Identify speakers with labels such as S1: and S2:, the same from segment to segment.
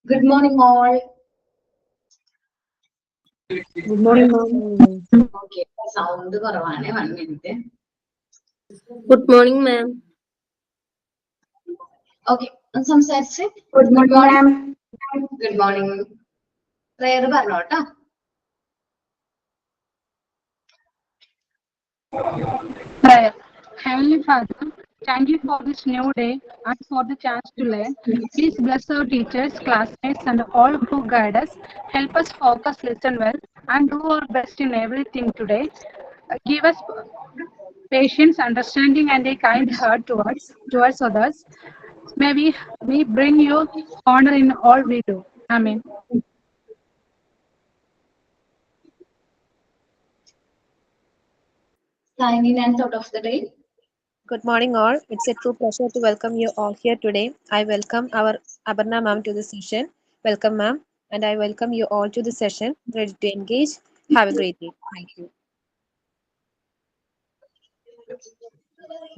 S1: Good morning, all.
S2: Good morning, ma'am.
S1: Okay, sound കുറവാണ് 1 minute.
S2: Good morning, ma'am.
S1: Okay, സംസാരിച്ച്
S3: Good morning, ma'am.
S1: Good morning. Prayer പറഞ്ഞോ ട്ടോ.
S3: Prayer. Heavenly Father, thank you for this new day and for the chance to learn. Please bless our teachers, classmates, and all who guide us. Help us focus, listen well, and do our best in everything today. Give us patience, understanding, and a kind heart towards others. May we bring you honor in all we do. Amen.
S1: Sign in and thought of the day.
S4: Good morning, all. It's a true pleasure to welcome you all here today. I welcome our Abarna ma'am to the session. Welcome, ma'am. And I welcome you all to the session. Ready to engage. Have a great day. Thank you.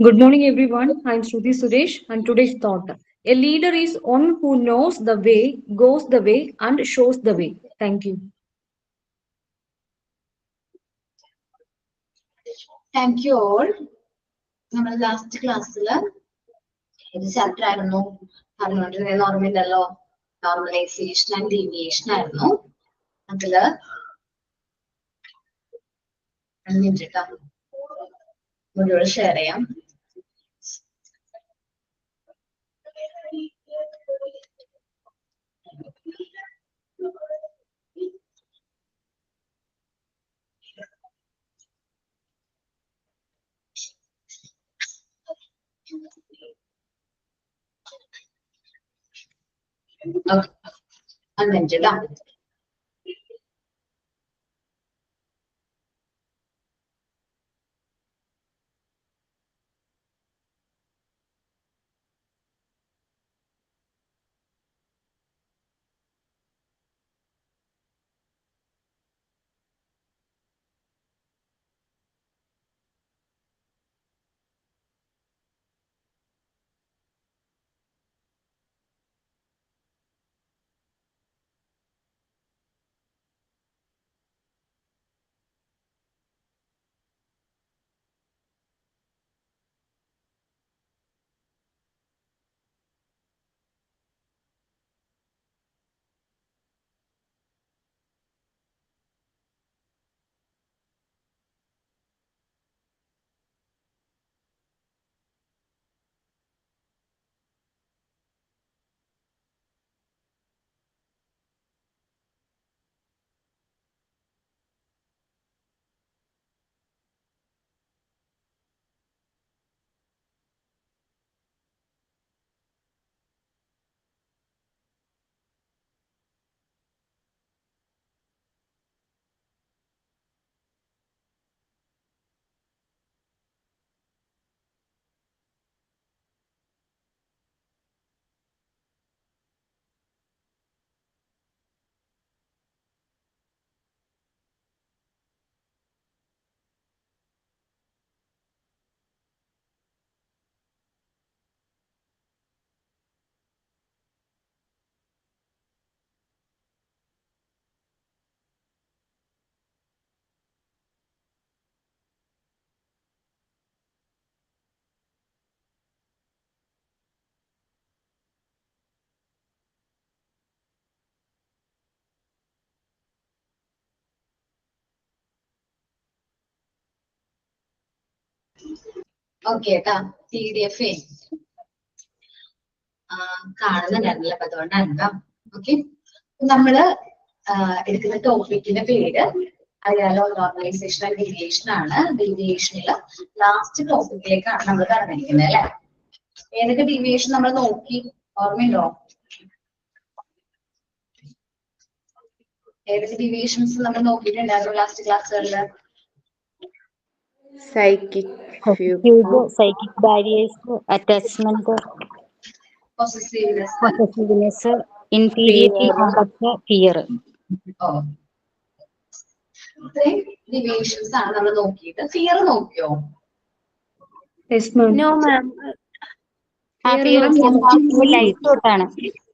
S2: Good morning, everyone. I'm Shruti Suresh, and today's thought. A leader is one who knows the way, goes the way, and shows the way. Thank you.
S1: Thank you all. നമ്മുടെ last ക്ലാസ്സിൽ ഇത് chapter ആയിരുന്നു പറഞ്ഞുകൊണ്ടിരുന്ന ഓർമ്മയില്ലല്ലോ, normalisation and deviation ആയിരുന്നു. അതില് മുഴുവൻ share ചെയ്യാം. അന്നിട്ടാ okay കേട്ടാ. PDF കാണുന്നുണ്ടായിരുന്നില്ല, അപ്പൊ അതുകൊണ്ടാണ് കേട്ടോ. ഓക്കെ, നമ്മള് എടുക്കുന്ന ടോപ്പിക്കിന്റെ പേര് അറിയാലോ, നോർമലൈസേഷൻ ആൻഡ് ഡീവിയേഷൻ ആണ്. ഡീവിയേഷനില് ലാസ്റ്റ് ടോപ്പിക്കിലേക്കാണ് നമ്മൾ കടന്നിരിക്കുന്നത് അല്ലെ. ഏതൊക്കെ ഡീവിയേഷൻ നമ്മൾ നോക്കി ഓർമ്മയുണ്ടോ? ഏതൊക്കെ ഡീവിയേഷൻസ് നമ്മൾ നോക്കിയിട്ടുണ്ടായിരുന്നു ലാസ്റ്റ് ക്ലാസ്സുകളിൽ?
S5: Psychic
S6: psychic barriers, attachment, possessiveness, inferiority complex, fear.
S1: Deviations ആണ് നമ്മൾ നോക്കിയിട്ട്. ഫിയർ നോക്കിയോ?
S2: Yes, ma'am.
S5: No, ma'am.
S6: Fear life തൊട്ടാണ്.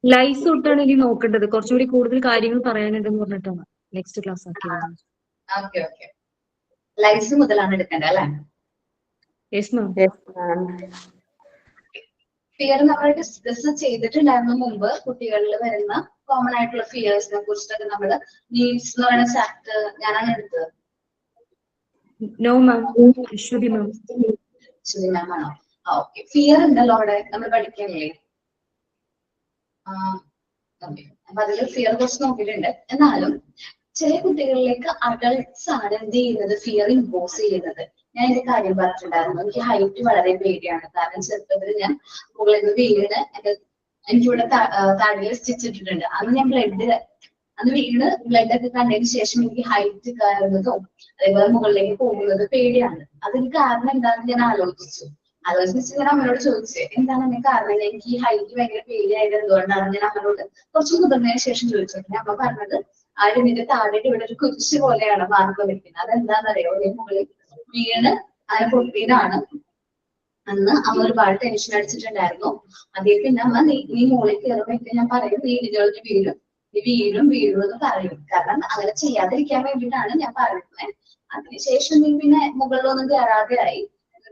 S2: ലൈസ് തൊട്ടാണ് ഇനി നോക്കേണ്ടത്. കുറച്ചുകൂടി കൂടുതൽ കാര്യങ്ങൾ പറയാനുണ്ടെന്ന് പറഞ്ഞിട്ടാണ് നെക്സ്റ്റ് ക്ലാസ് ആക്കിയത്.
S1: ഓക്കെ ഓക്കെ, ലൈസ് മുതലാണ് എടുക്കേണ്ടത് അല്ലെ?
S2: Yes ma'am.
S1: ഫിയർ നമ്മൾ ഡിസ്കസ് ചെയ്തിട്ടുണ്ടായിരുന്നു മുമ്പ്. കുട്ടികളിൽ വരുന്ന കോമൺ ആയിട്ടുള്ള ഫിയേഴ്സിനെ കുറിച്ചിട്ടൊക്കെ നമ്മൾ നീഡ്സ് എന്ന് പറയുന്ന ചാപ്റ്റർ ഞാനാണ് എടുത്തത്.
S2: നോ മാം, അശ്വതി മാം.
S1: ശരി മാം ആണോ? ഓക്കെ, ഫിയർ ഉണ്ടല്ലോ അവിടെ നമ്മൾ പഠിക്കണില്ലേ? അപ്പൊ അതിൽ ഫിയർ കുറച്ച് നോക്കിയിട്ടുണ്ട്. എന്നാലും ചില കുട്ടികളിലേക്ക് അഡൾട്ട്സ് ആണ് എന്ത് ചെയ്യുന്നത്, ഫിയർ ഇമ്പോസ് ചെയ്യുന്നത്. ഞാൻ എന്റെ കാര്യം പറഞ്ഞിട്ടുണ്ടായിരുന്നു. എനിക്ക് ഹൈറ്റ് വളരെ പേടിയാണ്. കാരണം ചെറുപ്പത്തിൽ ഞാൻ മുകളിൽ നിന്ന് വീണ് എനിക്കിവിടെ താടിയിൽ സ്റ്റിച്ച് ഇട്ടിട്ടുണ്ട്. അന്ന് ഞാൻ അന്ന് വീണ് ബ്ലഡ് ഒക്കെ കണ്ടതിന് ശേഷം എനിക്ക് ഹൈറ്റ് കയറുന്നതും അതേപോലെ മുകളിലേക്ക് പോകുന്നത് പേടിയാണ്. അതിന് കാരണം എന്താണെന്ന് ഞാൻ ആലോചിച്ചു. ഞാൻ അമ്മയോട് ചോദിച്ചു എന്താണ് അതിന് കാരണം. എനിക്ക് ഈ ഹൈറ്റ് ഭയങ്കര പേടിയായത് എന്തുകൊണ്ടാണ് ഞാൻ അമ്മയോട് കുറച്ച് മുതിർന്നതിന് ശേഷം ചോദിച്ചു. അമ്മ പറഞ്ഞത് ആരും നിന്റെ താഴെ ഇവിടെ ഒരു കുരിശ് പോലെയാണ് മാർക്ക് വെക്കുന്നത്. അതെന്താണെന്നറിയോ, മുകളിൽ വീണ് അതിനെ പൊട്ടിയതാണ്. അന്ന് അമ്മ ഒരുപാട് ടെൻഷൻ അടിച്ചിട്ടുണ്ടായിരുന്നു. അതേ പിന്നെ അമ്മ നീ മുകളിൽ കയറുമ്പോഴേക്കും ഞാൻ പറയും നീ ഇടിഞ്ഞൊളിഞ്ഞ് വീഴും, നീ വീഴും എന്ന് പറയും. കാരണം അങ്ങനെ ചെയ്യാതിരിക്കാൻ വേണ്ടിയിട്ടാണ് ഞാൻ പറയുന്നത്. അതിനുശേഷം നീ പിന്നെ മുകളിലൊന്നും കയറാതെ ആയി,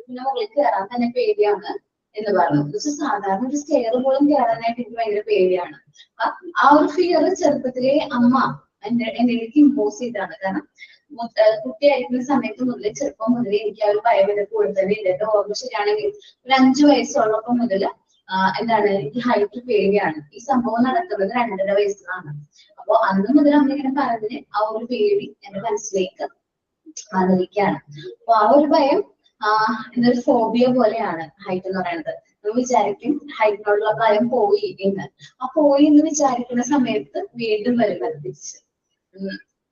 S1: പിന്നെ മുകളിൽ കയറാൻ തന്നെ പേടിയാണ് എന്ന് പറഞ്ഞു. പക്ഷെ സാധാരണ ഒരു സ്റ്റെയർ പോലും കയറാനായിട്ട് എനിക്ക് ഭയങ്കര പേടിയാണ്. ആ ഒരു ഫിയർ ചെറുപ്പത്തിലെ അമ്മ എനിക്ക് ഇമ്പോസ് ചെയ്താണ്. കാരണം കുട്ടിയായിരിക്കുന്ന സമയത്ത് മുതൽ ചെറുപ്പം മുതൽ എനിക്ക് ആ ഒരു ഭയം കൂടുതൽ ഇല്ല. ഓർമ്മ ശരിയാണെങ്കിൽ ഒരു 5 വയസ്സുള്ളപ്പോ മുതൽ എന്താണ് എനിക്ക് ഹൈറ്റ് പേടിയാണ്. ഈ സംഭവം നടക്കുന്നത് 2.5 വയസ്സിലാണ്. അപ്പൊ അന്ന് മുതൽ അമ്മ ഇങ്ങനെ പറഞ്ഞതിന് ആ ഒരു പേടി എന്റെ മനസ്സിലേക്ക് വന്നിരിക്കുകയാണ്. അപ്പൊ ആ ഒരു ഭയം എന്നൊരു ഫോബിയ പോലെയാണ് ഹൈറ്റ് എന്ന് പറയുന്നത്. നമ്മൾ വിചാരിക്കും ഹൈറ്റിനോടുള്ള ഭയം പോയി എന്ന്. ആ പോയി എന്ന് വിചാരിക്കുന്ന സമയത്ത് വീണ്ടും വരുന്നത് തിരിച്ച്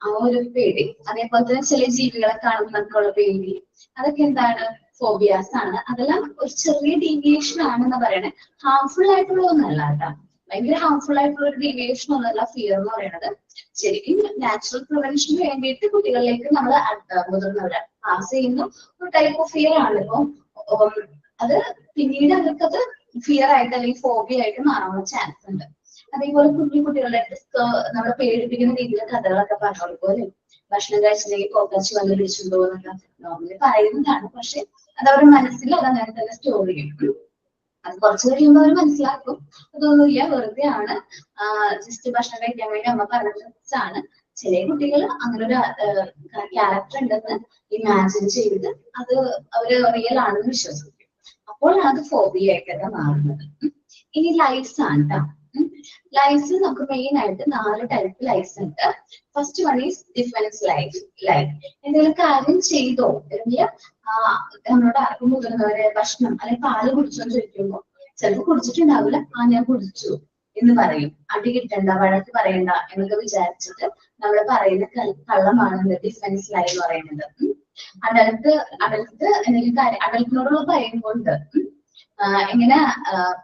S1: ആ ഒരു പേടി. അതേപോലെ തന്നെ ചില ജീവികളെ കാണുന്നവർക്കുള്ള പേടി, അതൊക്കെ എന്താണ്, ഫോബിയാസ് ആണ്. അതെല്ലാം ഒരു ചെറിയ ഡീവിയേഷൻ ആണെന്ന് പറയണേ. ഹാർംഫുൾ ആയിട്ടുള്ള ഒന്നല്ല കേട്ടോ, ഭയങ്കര ഹാർംഫുൾ ആയിട്ടുള്ള ഒരു ഡീവിയേഷൻ ഒന്നല്ല ഫിയർ എന്ന് പറയുന്നത്. ശരിക്കും നാച്ചുറൽ പ്രിവെൻഷന് വേണ്ടിയിട്ട് കുട്ടികളിലേക്ക് നമ്മൾ മുതിർന്നവരെ പാസ് ചെയ്യുന്ന ഒരു ടൈപ്പ് ഓഫ് ഫിയർ ആണ്. ഇപ്പൊ അത് പിന്നീട് അവർക്കത് ഫിയർ ആയിട്ട് അല്ലെങ്കിൽ ഫോബിയ ആയിട്ട് മാറാനുള്ള ചാൻസ് ഉണ്ട്. അതേപോലെ കുട്ടികളുടെ അടുത്ത് നമ്മളെ പേടിപ്പിക്കുന്ന രീതിയിലെ കഥകളൊക്കെ പറഞ്ഞു കൊടുക്കുമല്ലേ. ഭക്ഷണം കഴിച്ചില്ലെങ്കിൽ കോക്കാച്ചി വന്ന് വിളിച്ചുണ്ടോ എന്നൊക്കെ നോർമലി പറയുന്നതാണ്. പക്ഷെ അത് അവരുടെ മനസ്സിൽ അത് അങ്ങനെ തന്നെ സ്റ്റോർ ചെയ്യും. അത് കുറച്ച് കഴിയുമ്പോൾ അവർ മനസ്സിലാക്കും അതൊന്നുമില്ല, വെറുതെ ആണ്, ജസ്റ്റ് ഭക്ഷണം കഴിക്കാൻ വേണ്ടി അമ്മ പറഞ്ഞാണ്. ചില കുട്ടികൾ അങ്ങനെ ഒരു ക്യാരക്ടർ ഉണ്ടെന്ന് ഇമാജിൻ ചെയ്ത് അത് അവര് റിയൽ ആണെന്ന് വിശ്വസിക്കും. അപ്പോഴാണ് അത് ഫോബിയ ആയിട്ടൊക്കെ മാറുന്നത്. ഇനി ലൈസ് ആണ് കേട്ടോ. ലൈസ് നമുക്ക് മെയിൻ ആയിട്ട് 4 ടൈപ്പ് ലൈസ് ഉണ്ട്. First one is defence life. എന്തെങ്കിലും കാര്യം ചെയ്തോ, അല്ലെങ്കിൽ നമ്മളോട് ആർക്കും മുതിർന്നവരെ ഭക്ഷണം അല്ലെങ്കിൽ പാല് കുടിച്ചോന്ന് ചോദിക്കുമ്പോ ചിലപ്പോൾ കുടിച്ചിട്ടുണ്ടാവില്ല, ഞാൻ കുടിച്ചു എന്ന് പറയും. അടി കിട്ടണ്ട, വഴക്ക് പറയണ്ട എന്നൊക്കെ വിചാരിച്ചിട്ട് നമ്മൾ പറയുന്ന കള്ളമാണ് ഡിഫൻസ് ലൈ എന്ന് പറയുന്നത്. അഡൽട്ട് എന്തെങ്കിലും കാര്യം അഡൽട്ടിനോടുള്ള ഭയം കൊണ്ട് എങ്ങനെ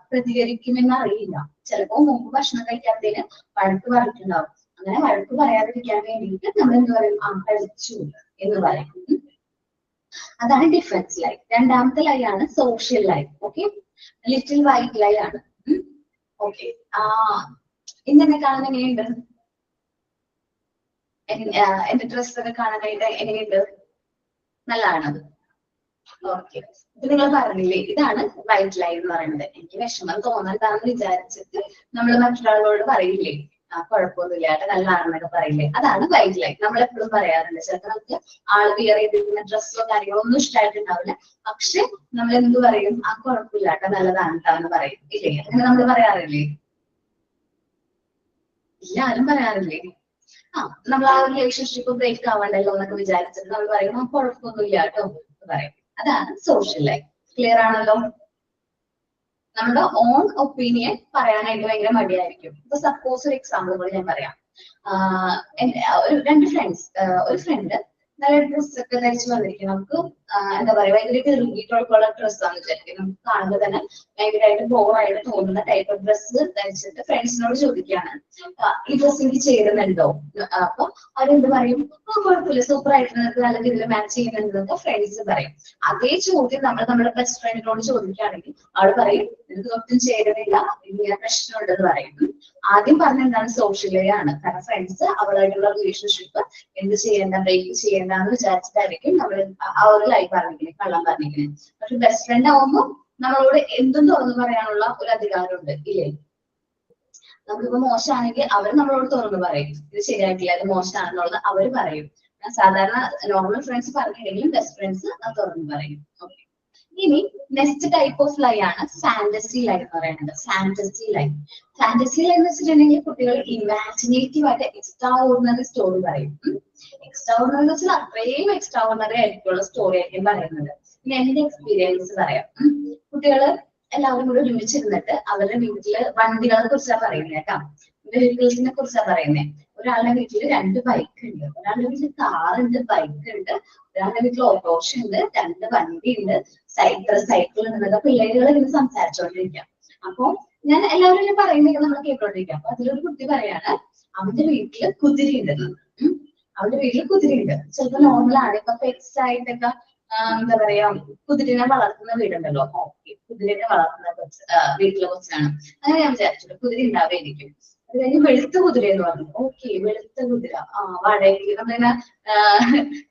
S1: പ്രതികരിക്കുമെന്ന് അറിയില്ല. ചിലപ്പോ മുമ്പ് ഭക്ഷണം കഴിക്കാത്തതിന് വഴക്ക് പറഞ്ഞിട്ടുണ്ടാവും. അങ്ങനെ വഴക്ക് പറയാതിരിക്കാൻ വേണ്ടിയിട്ട് നമ്മൾ എന്ത് പറയും, കഴിച്ചു എന്ന് പറയും. അതാണ് ഡിഫൻസ് ലൈ. രണ്ടാമത്തെ ലൈ ആണ് സോഷ്യൽ ലൈ. ഓക്കെ, ലിറ്റിൽ വൈറ്റ് ലൈ ആണ്. ഓക്കെ, ഇന്നെന്നെ കാണാൻ എങ്ങനെയുണ്ട്, എന്റെ ഡ്രസ് ഒക്കെ കാണാനായിട്ട് എങ്ങനെയുണ്ട്, നല്ലതാണത്. ഓക്കെ, ഇപ്പൊ നിങ്ങൾ പറഞ്ഞില്ലേ ഇതാണ് വൈറ്റ് ലൈൻ എന്ന് പറയുന്നത്. എനിക്ക് വിഷമം തോന്നണ്ടാന്ന് വിചാരിച്ചിട്ട് നമ്മൾ മറ്റൊരാളോട് പറയില്ലേ, കുഴപ്പമൊന്നുമില്ല ഏട്ടാ നല്ലതാണെന്നൊക്കെ പറയില്ലേ, അതാണ് വൈറ്റ് ലൈൻ. നമ്മൾ എപ്പോഴും പറയാറുണ്ട്. ചിലപ്പോൾ നമുക്ക് ആള് വിയർ ചെയ്തിരിക്കുന്ന ഡ്രസ്സോ കാര്യങ്ങളോ ഒന്നും ഇഷ്ടമായിട്ടുണ്ടാവില്ല, പക്ഷെ നമ്മൾ എന്ത് പറയും, കുഴപ്പമില്ല ഏട്ടാ നല്ലതാണ് എന്ന് പറയും ഇല്ലേ? അങ്ങനെ നമ്മൾ പറയാറില്ലേ? ഇല്ല, ആരും പറയാറില്ലേ? നമ്മൾ ആ റിലേഷൻഷിപ്പ് ബ്രേക്ക് ആവണ്ടല്ലോ എന്നൊക്കെ വിചാരിച്ചിട്ട് നമ്മൾ പറയും കുഴപ്പമൊന്നുമില്ല കേട്ടോ എന്ന് പറയും. അതാണ് സോഷ്യൽ ലൈഫ്. ക്ലിയർ ആണല്ലോ? നമ്മുടെ ഓൺ ഒപ്പീനിയൻ പറയാനായിട്ട് ഭയങ്കര മടിയായിരിക്കും. ഇപ്പൊ സപ്പോസ് ഒരു എക്സാമ്പിൾ കൂടി ഞാൻ പറയാം. ഒരു ഫ്രണ്ട് നല്ല ഡ്രസ് ഒക്കെ ധരിച്ചു വന്നിരിക്കും. നമുക്ക് എന്താ പറയാ ഭയങ്കരമായിട്ട് ഇറുകിയിട്ടുള്ള ഡ്രസ്സാന്ന് വിചാരിക്കും. നമുക്ക് കാണുമ്പോൾ തന്നെ ഭയങ്കരമായിട്ട് ബോറായിട്ട് തോന്നുന്ന ടൈപ്പ് ഓഫ് ഡ്രസ്സ് ധരിച്ചിട്ട് ഫ്രണ്ട്സിനോട് ചോദിക്കുകയാണ് ഈ ഡ്രസ് എനിക്ക് ചേരുന്നുണ്ടോ. അപ്പൊ അവരെന്ത് പറയും, കുഴപ്പമില്ല സൂപ്പർ ആയിട്ട് നിനക്ക് നല്ല രീതിയിൽ മാച്ച് ചെയ്യുന്നുണ്ടെന്നൊക്കെ ഫ്രണ്ട്സ് പറയും. അതേ ചോദ്യം നമ്മൾ നമ്മുടെ ബെസ്റ്റ് ഫ്രണ്ടിനോട് ചോദിക്കുകയാണെങ്കിൽ അവൾ പറയും നിനക്ക് ഒട്ടും ചേരുന്നില്ല, ഇങ്ങനെ പ്രശ്നമുണ്ടെന്ന് പറയും. ആദ്യം പറഞ്ഞ എന്താണ് സോഷ്യൽ ലൈ ആണ്. കാരണം ഫ്രണ്ട്സ് അവളായിട്ടുള്ള റിലേഷൻഷിപ്പ് എന്ത് ചെയ്യേണ്ട ബ്രേക്ക് ചെയ്യേണ്ട എന്ന് വിചാരിച്ചിട്ടായിരിക്കും നമ്മൾ ആ ഒരു ലൈ പറഞ്ഞിരിക്കുന്നത്, കള്ളം പറഞ്ഞിരിക്കുന്നത്. പക്ഷെ ബെസ്റ്റ് ഫ്രണ്ട് ആവുമ്പോൾ നമ്മളോട് എന്തും തുറന്നു പറയാനുള്ള ഒരു അധികാരമുണ്ട് ഇല്ലേ? നമുക്കിപ്പോ മോശമാണെങ്കിൽ അവർ നമ്മളോട് തുറന്നു പറയും, ഇത് ശരിയായിട്ടില്ല, ഇത് മോശമാണെന്നുള്ളത് അവർ പറയും. സാധാരണ നോർമൽ ഫ്രണ്ട്സ് പറഞ്ഞില്ലെങ്കിലും ബെസ്റ്റ് ഫ്രണ്ട്സ് അത് തുറന്നു പറയും. ഓക്കെ, ഇനി നെക്സ്റ്റ് ടൈപ്പ് ഓഫ് ലൈ ആണ് ഫാന്റസി ലൈ എന്ന് പറയുന്നത്. ഫാന്റസി ലൈ എന്ന് വെച്ചിട്ടുണ്ടെങ്കിൽ കുട്ടികൾ ഇമാജിനേറ്റീവ് ആയിട്ട് എക്സ്ട്രാ ഓർഡിനറി സ്റ്റോറി പറയും. എക്സ്ട്രാ ഓർഡിനറി എന്ന് വെച്ചാൽ അത്രയും എക്സ്ട്രാ ഓർഡിനറി ആയിട്ടുള്ള സ്റ്റോറി ആയിരിക്കും പറയുന്നത്. ഇനി എന്റെ എക്സ്പീരിയൻസ് പറയാം. കുട്ടികള് എല്ലാവരും കൂടെ ഒരുമിച്ചിരുന്നിട്ട് അവരുടെ വീട്ടില് വണ്ടികളെ കുറിച്ചാണ് പറയുന്നത് കേട്ടോ. വെഹിക്കിൾസിനെ കുറിച്ചാണ് പറയുന്നത്. ഒരാളുടെ വീട്ടില് 2 ബൈക്ക് ഉണ്ട്, ഒരാളുടെ വീട്ടിൽ കാറുണ്ട്, ബൈക്ക് ഉണ്ട്, ഒരാളുടെ വീട്ടിൽ ഓട്ടോറിക്ഷ ഉണ്ട്, 2 വണ്ടി ഉണ്ട്, സൈക്കിൾ ഉണ്ട്. പിള്ളേരുകൾ ഇങ്ങനെ സംസാരിച്ചോണ്ടിരിക്കാം. അപ്പൊ ഞാൻ എല്ലാവരും പറയുന്നത് നമ്മൾ കേട്ടോണ്ടിരിക്കാം. അപ്പൊ അതിലൊരു കുട്ടി പറയാണ് അവന്റെ വീട്ടില് കുതിരയുണ്ടെന്ന്. അവന്റെ വീട്ടില് കുതിരയുണ്ട്. ചിലപ്പോ നോർമലാണ്, ഇപ്പൊ പെറ്റ്സ് ആയിട്ടൊക്കെ എന്താ പറയാ കുതിരനെ വളർത്തുന്ന വീടുണ്ടല്ലോ. ഓക്കെ, കുതിരനെ വളർത്തുന്ന വീട്ടിലെ കൊച്ചാണ്. അങ്ങനെ ഞാൻ വിചാരിച്ചു കുതിര ഉണ്ടാവുമായിരിക്കും. അത് കഴിഞ്ഞ് വെളുത്ത കുതിര എന്ന് പറഞ്ഞു. ഓക്കെ, വെളുത്ത കുതിര, വാടകയ്ക്ക് നമ്മളിങ്ങനെ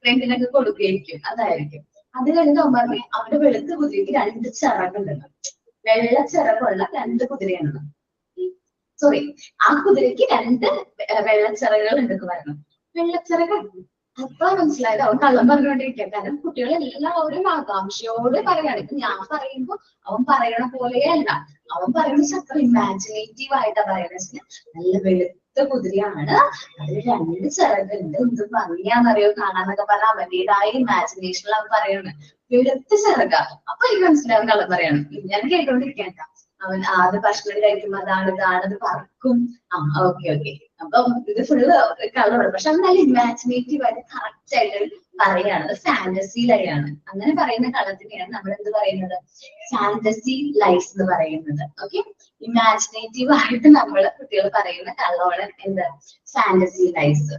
S1: റെന്റിനൊക്കെ കൊടുക്കുകയായിരിക്കും, അതായിരിക്കും. അത് കഴിഞ്ഞിട്ട് അവൻ പറഞ്ഞു അവന്റെ വെളുത്ത കുതിരയ്ക്ക് 2 ചിറകുണ്ടെന്ന്. വെള്ള ചിറകുള്ള 2 കുതിരയാണെന്ന്. സോറി, ആ കുതിരയ്ക്ക് 2 വെള്ളച്ചിറകുകൾ ഉണ്ടെന്ന് പറഞ്ഞു. വെള്ളച്ചിറകൾ അപ്പൊ മനസ്സിലായത് അവൻ കള്ളം പറഞ്ഞുകൊണ്ടിരിക്കുക. കാരണം കുട്ടികളെല്ലാവരും ആകാംക്ഷയോട് പറയാണ്. ഇപ്പൊ ഞാൻ പറയുമ്പോ അവൻ പറയണ പോലെയല്ല, അവൻ പറയുന്നത് അത്ര ഇമാജിനേറ്റീവ് ആയിട്ടാ പറയുന്നത്. നല്ല വെളുത്ത കുതിരയാണ്, അതിൽ 2 ചിറകുണ്ട്, എന്ത് ഭംഗിയാന്നറിയോ കാണാന്നൊക്കെ പറഞ്ഞ അവന്റേതായ ഇമാജിനേഷനിൽ അവൻ പറയാണ് വെളുത്ത ചിറക. അപ്പൊ എനിക്ക് മനസ്സിലാവും കള്ളം പറയണം. ഞാൻ കേട്ടോണ്ടിരിക്കാൻ. അവൻ ആദ്യ ഭക്ഷണം കഴിക്കുമ്പോ അതാണ് പറക്കും. ഓക്കെ. അപ്പൊ ഇത് ഫുള്ള് കള്ളമാണ്. പക്ഷെ അത് നല്ല ഇമാജിനേറ്റീവ് ആയിട്ട് കറക്റ്റ് ആയിട്ട് പറയാണ്. ഫാന്റസി ലൈ ആണ്. അങ്ങനെ പറയുന്ന കള്ളത്തിനെയാണ് നമ്മൾ എന്ത് പറയുന്നത്? ഫാന്റസി ലൈസ് എന്ന് പറയുന്നത്. ഓക്കെ, ഇമാജിനേറ്റീവ് ആയിട്ട് നമ്മൾ കുട്ടികൾ പറയുന്ന കള്ളമാണ് എന്ത്? Fantasy lies.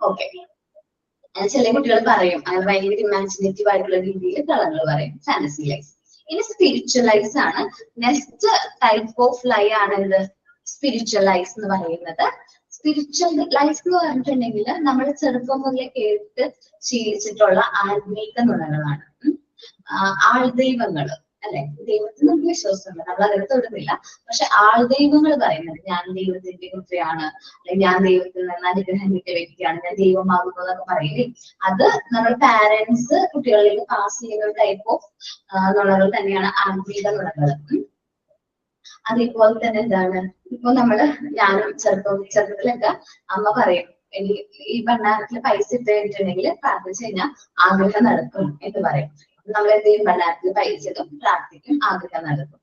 S1: ഓക്കെ, ചില കുട്ടികൾ പറയും അങ്ങനെ ഭയങ്കര ഇമാജിനേറ്റീവ് ആയിട്ടുള്ള രീതിയിൽ കള്ളങ്ങൾ പറയും, ഫാന്റസി ലൈസ്. ഇനി സ്പിരിച്വലൈസ് ആണ്. നെക്സ്റ്റ് ടൈപ്പ് ഓഫ് ലൈ ആണ് എന്ത്? സ്പിരിച്വലൈസ് എന്ന് പറയുന്നത്. സ്പിരിച്വലൈസ് എന്ന് പറഞ്ഞിട്ടുണ്ടെങ്കിൽ നമ്മൾ ചെറുപ്പം മുതലേ കേട്ട് ശീലിച്ചിട്ടുള്ള ആത്മീക നുണകളാണ്. ആൾദൈവങ്ങൾ അല്ലെ, ദൈവത്തിൽ നമുക്ക് വിശ്വാസമുണ്ട്, നമ്മൾ അതിനെ തൊടുന്നില്ല. പക്ഷെ ആൾദൈവങ്ങൾ പറയുന്നത് ഞാൻ ദൈവത്തിന്റെ പുത്രിയാണ്, അല്ലെങ്കിൽ ഞാൻ ദൈവത്തിൽ നിന്ന് അനുഗ്രഹം കിട്ടിയ വ്യക്തിയാണ്, ഞാൻ ദൈവമാകുന്നു എന്നൊക്കെ പറയില്ലേ. അത് നമ്മൾ പാരന്റ്സ് കുട്ടികളിലേക്ക് പാസ് ചെയ്യുന്ന ടൈപ്പ് ഓഫ് നുണകൾ തന്നെയാണ് ആത്മീക നുണകൾ. അതേപോലെ തന്നെ എന്താണ്, ഇപ്പൊ ഞാനും ചെറുപ്പത്തിലൊക്കെ അമ്മ പറയും എനിക്ക് ഈ ഭണ്ഡാരത്തിൽ പൈസ ഇട്ട് കഴിഞ്ഞിട്ടുണ്ടെങ്കിൽ പ്രാർത്ഥിച്ചു കഴിഞ്ഞാൽ ആഗ്രഹം നടക്കും എന്ന് പറയും. നമ്മൾ എന്ത് ചെയ്യും? ഭണ്ഡാരത്തിൽ പൈസ ഇടും, പ്രാർത്ഥിക്കും, ആഗ്രഹം നടക്കും.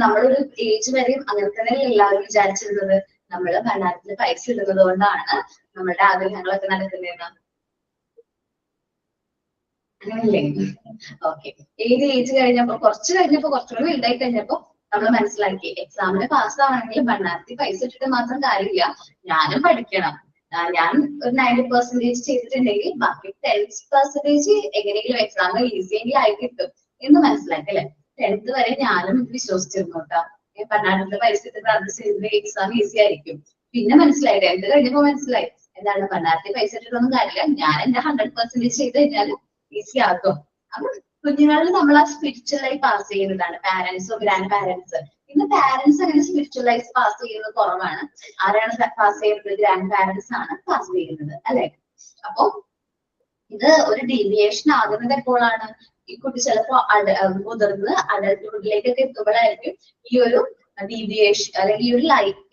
S1: നമ്മളൊരു ഏജ് വരെയും അങ്ങനെ തന്നെ എല്ലാവരും വിചാരിച്ചിരുന്നത് നമ്മൾ ഭണ്ഡാരത്തിൽ പൈസ ഇടുന്നത് കൊണ്ടാണ് നമ്മളുടെ ആഗ്രഹങ്ങളൊക്കെ നടക്കുന്നതെന്ന്. അങ്ങനല്ലേ? ഓക്കെ, ഏത് ഏജ് കഴിഞ്ഞപ്പോ കുറച്ചുകൂടെ വലുതായി കഴിഞ്ഞപ്പോ നമ്മൾ മനസ്സിലാക്കി എക്സാമിന് പാസ്സാവണമെങ്കിൽ ഭണ്ഡാരത്തിൽ പൈസ ഇട്ടിട്ട് മാത്രം കാര്യമില്ല, ഞാനും പഠിക്കണം. ഞാൻ ഒരു 90% ചെയ്തിട്ടുണ്ടെങ്കിൽ ബാക്കി 10% എങ്ങനെയെങ്കിലും എക്സാം ഈസിയെങ്കിൽ ആയി കിട്ടും എന്ന് മനസ്സിലാക്കി അല്ലെ. 10th വരെ ഞാനും ഇത് വിശ്വസിച്ചിരുന്നു കേട്ടോ. ഭണ്ഡാരത്തിൽ പൈസ ഇട്ട് പ്രാർത്ഥിച്ചിരുന്ന എക്സാം ഈസി ആയിരിക്കും. പിന്നെ മനസ്സിലായി, 10th കഴിഞ്ഞപ്പോ മനസ്സിലായി എന്താണ് ഭണ്ഡാരത്തിൽ പൈസ ഇട്ടിട്ടൊന്നും കാര്യമില്ല, ഞാൻ എന്റെ 100% ചെയ്ത് കഴിഞ്ഞാൽ ഈസി ആക്കും. അപ്പൊ കുഞ്ഞുങ്ങളിൽ നമ്മൾ ആ സ്പിരിച്വലായി പാസ് ചെയ്യുന്നതാണ് പാരന്റ്സോ ഗ്രാൻഡ് പാരന്റ്സ്. ഇന്ന് പാരന്റ്സ് അങ്ങനെ സ്പിരിച്വലൈസ് പാസ് ചെയ്യുന്നത് കുറവാണ്. ആരാണ് പാസ് ചെയ്യുന്നത്? ഗ്രാൻഡ് പാരന്റ്സ് ആണ് പാസ് ചെയ്യുന്നത് അല്ലെ. അപ്പൊ ഇത് ഒരു ഡീവിയേഷൻ ആകുന്നത് എപ്പോഴാണ്? ഈ കുട്ടി ചിലപ്പോ മുതിർന്ന് അഡൽട്ട്ഹുഡിലേക്കൊക്കെ എത്തുമ്പോഴായിരിക്കും ഈ ഒരു ഡീവിയേഷൻ അല്ലെങ്കിൽ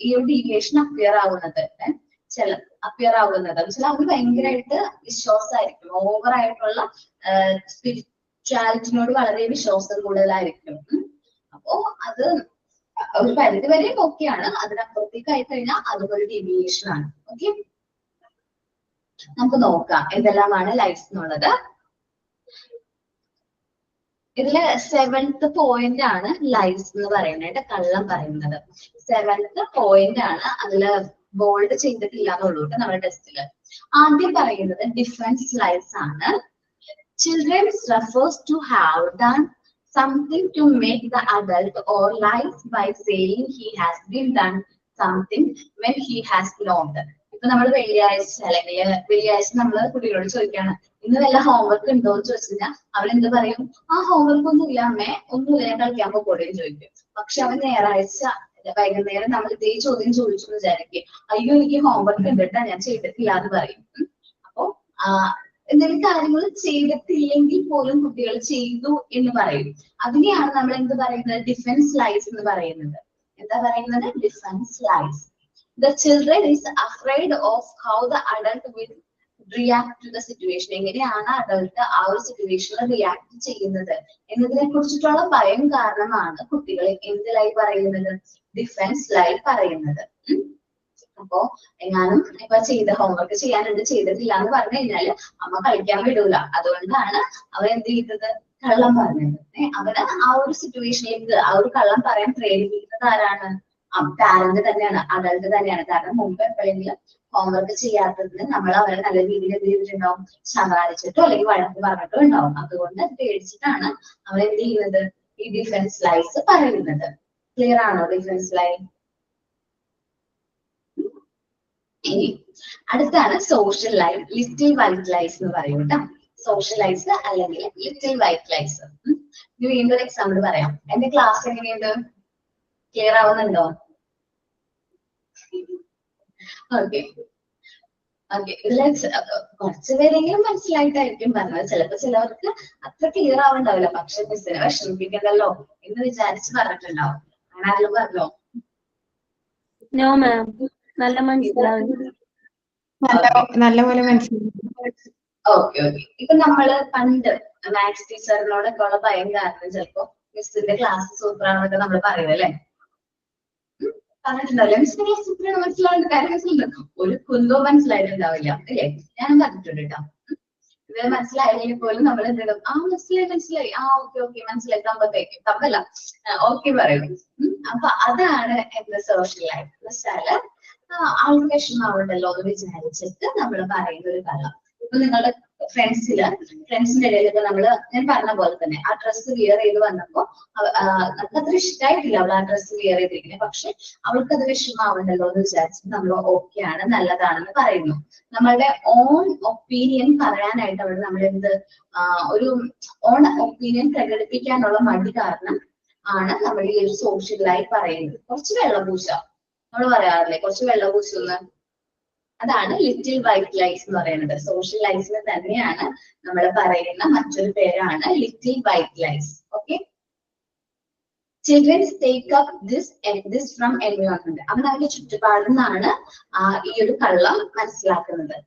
S1: ഈ ഒരു ഡീവിയേഷൻ അപ്പിയർ ആവുന്നത്. അവര് ഭയങ്കരമായിട്ട് വിശ്വാസമായിരിക്കും, ഓവറായിട്ടുള്ള സ്പിരിച്വാലിറ്റിനോട് വളരെ വിശ്വാസം കൂടുതലായിരിക്കും. അപ്പോ അത് ഒരു പരിധി വരെ ഓക്കെയാണ്, അതിനപ്പുറത്തേക്ക് ആയി കഴിഞ്ഞാൽ അതുപോലെ ഡീവിയേഷൻ ആണ്. ഓക്കെ, നമുക്ക് നോക്കാം എന്തെല്ലാമാണ് ലൈസ് എന്നുള്ളത്. ഇതില് 7th പോയിന്റ് ആണ് ലൈസ് എന്ന് പറയുന്നത്, കള്ളം പറയുന്നത്. 7th പോയിന്റ് ആണ്, അതില് ബോൾഡ് ചെയ്തിട്ടില്ല എന്നുള്ളൂ നമ്മുടെ ടെസ്റ്റില്. ആദ്യം പറയുന്നത് ഡിഫറൻസ് ലൈസ് ആണ്. Children refers to have done something to make the adult or lies by saying he has been done something when he has learned. ഇപ്പൊ നമ്മൾ വെള്ളിയാഴ്ച അല്ലെങ്കിൽ വെള്ളിയാഴ്ച നമ്മൾ കുട്ടികളോട് ചോദിക്കാണ് ഇന്ന് വല്ല ഹോംവർക്ക് ഉണ്ടോ എന്ന് ചോദിച്ചു കഴിഞ്ഞാൽ അവരെന്ത് പറയും, ആ ഹോംവർക്ക് ഒന്നും ഇല്ല അമ്മേ, ഒന്നുമില്ല, ഞാൻ കളിക്കാൻ പോകോടെയും ചോദിക്കും. പക്ഷെ അവൻ ഞായറാഴ്ച വൈകുന്നേരം നമ്മൾ ഇതേ ചോദ്യം ചോദിച്ചു എന്ന് വിചാരിക്കും, അയ്യോ എനിക്ക് ഹോംവർക്ക് ഉണ്ട് കേട്ടാ, ഞാൻ ചെയ്തിട്ടില്ല എന്ന് പറയും. അപ്പൊ എന്തെങ്കിലും കാര്യങ്ങൾ ചെയ്തിട്ടില്ലെങ്കിൽ പോലും കുട്ടികൾ ചെയ്തു എന്ന് പറയും. അതിനെയാണ് നമ്മൾ എന്ത് പറയുന്നത്, ഡിഫൻസ് ലൈസ് എന്ന് പറയുന്നത്. എന്താ പറയുന്നത്, defence lies. The children is afraid of how the adult will react to the situation. എങ്ങനെയാണ് അഡൾട്ട് ആ ഒരു സിറ്റുവേഷനിൽ റിയാക്ട് ചെയ്യുന്നത് എന്നതിനെ കുറിച്ചിട്ടുള്ള ഭയം കാരണമാണ് കുട്ടികൾ എന്തിലായി പറയുന്നത്, ഡിഫൻസ് ലൈ പറയുന്നത്. അപ്പോ എങ്ങാനും ഇപ്പൊ ഹോംവർക്ക് ചെയ്യാനുണ്ട് ചെയ്തിട്ടില്ല എന്ന് പറഞ്ഞു കഴിഞ്ഞാല് അമ്മ കളിക്കാൻ വിടൂല. അതുകൊണ്ടാണ് അവൻ എന്ത് ചെയ്തത്, കള്ളം പറഞ്ഞത്. അവന് ആ ഒരു സിറ്റുവേഷനിലേക്ക് ആ ഒരു കള്ളം പറയാൻ പ്രേരിപ്പിക്കുന്നത് ആരാണ്, പാരന്റ് തന്നെയാണ്, അഡൾട്ട് തന്നെയാണ്. കാരണം മുമ്പ് എപ്പോഴെങ്കിലും ഹോംവർക്ക് ചെയ്യാത്തതിന് നമ്മൾ അവരെ നല്ല രീതിയിൽ എന്ത് ചെയ്തിട്ടുണ്ടാവും, ശകാരിച്ചിട്ടോ അല്ലെങ്കിൽ വഴക്ക് പറഞ്ഞിട്ടോ ഉണ്ടാവും. അതുകൊണ്ട് പേടിച്ചിട്ടാണ് അവർ എന്ത് ചെയ്യുന്നത്, ഈ ഡിഫൻസ് ലൈസ് പറയുന്നത്. ക്ലിയർ ആണോ ഡിഫൻസ് ലൈ? ഇനി അടുത്താണ് social life, little white lies എന്ന് പറയും കേട്ടോ. സോഷ്യൽ ലൈസ് അല്ലെങ്കിൽ ലിറ്റിൽ വൈറ്റ് ലൈസ്. ഇനി വീണ്ടും ഒരു എക്സാമ്പിൾ പറയാം. എന്റെ ക്ലാസ് എങ്ങനെയുണ്ട്, ക്ലിയർ ആവുന്നുണ്ടോ? ഓക്കെ ഓക്കെ, ഇതിൽ കുറച്ചു പേരെങ്കിലും മനസ്സിലായിട്ടായിരിക്കും പറഞ്ഞത്. ചിലപ്പോ ചിലവർക്ക് അത്ര ക്ലിയർ ആവുണ്ടാവില്ല. പക്ഷെ മിസ്സിനെ വിഷമിപ്പിക്കണ്ടല്ലോ എന്ന് വിചാരിച്ച് പറഞ്ഞിട്ടുണ്ടാവും. അങ്ങനെ ആരെങ്കിലും പറഞ്ഞോ?
S2: No, ma'am. നല്ല മനസ്സിലാവും.
S5: നല്ലപോലെ മനസ്സിലാവും.
S1: Okay okay. ഇപ്പൊ നമ്മള് പണ്ട് മാത്സ് ടീച്ചറിനോടൊക്കെ ഉള്ള ഭയം കാരണം ചിലപ്പോ മിസ്സിന്റെ ക്ലാസ് സൂപ്പറാണെന്നൊക്കെ നമ്മൾ പറയും അല്ലെ, പറഞ്ഞിട്ടുണ്ടാവില്ല. മിസ്സിന്റെ ക്ലാസ് സൂപ്പറാണ്, മനസ്സിലാവുന്ന കാര്യം ഒരു കുന്തോ മനസ്സിലായിട്ടുണ്ടാവില്ല അല്ലേ? ഞാനും പറഞ്ഞിട്ടുണ്ട് കേട്ടോ. ഇത് മനസ്സിലായില്ലെങ്കിൽ പോലും നമ്മൾ എന്തിടും, ആ മനസ്സിലായി, ആ ഓക്കെ ഓക്കെ മനസ്സിലായി, തമ്പല്ല ഓക്കെ പറയും. അപ്പൊ അതാണ് എന്താ സോഷ്യൽ ലൈഫ്. വെച്ചാല് ആൾക്ക് വിഷമാവുണ്ടല്ലോ എന്ന് വിചാരിച്ചിട്ട് നമ്മൾ പറയുന്ന ഒരു കഥ. ഇപ്പൊ നിങ്ങളുടെ ഫ്രണ്ട്സിന്റെ ഇടയിൽ ഇപ്പൊ നമ്മള് ഞാൻ പറഞ്ഞ പോലെ തന്നെ ആ ഡ്രസ്സ് വിയർ ചെയ്ത് വന്നപ്പോ നമുക്ക് അത്ര ഇഷ്ടമായിട്ടില്ല അവൾ ആ ഡ്രസ്സ് വിയർ ചെയ്തിരിക്കുന്നത്. പക്ഷെ അവൾക്ക് അത് വിഷമാവുണ്ടല്ലോ എന്ന് വിചാരിച്ചിട്ട് നമ്മൾ ഓക്കെ ആണ്, നല്ലതാണെന്ന് പറയുന്നു. നമ്മളുടെ ഓൺ ഒപ്പീനിയൻ പറയാനായിട്ട് അവിടെ നമ്മൾ എന്ത് ഒരു ഓൺ ഒപ്പീനിയൻ പ്രകടിപ്പിക്കാനുള്ള മടി കാരണം ആണ് നമ്മൾ ഈ ഒരു സോഷ്യൽ ലൈഫ് പറയുന്നത്. കുറച്ച് വെള്ളപൂശ നമ്മൾ പറയാറില്ലേ, കുറച്ച് വെള്ളപൂശന്ന്, അതാണ് ലിറ്റിൽ വൈറ്റ് ലൈസ് എന്ന് പറയുന്നത്. സോഷ്യൽ ലൈസിന് തന്നെയാണ് നമ്മൾ പറയുന്ന മറ്റൊരു പേരാണ് little white lies. Okay, childrens take up this from environment. അവൻ അവരുടെ ചുറ്റുപാടിൽ നിന്നാണ് ഈ ഒരു കള്ളം മനസ്സിലാക്കുന്നത്.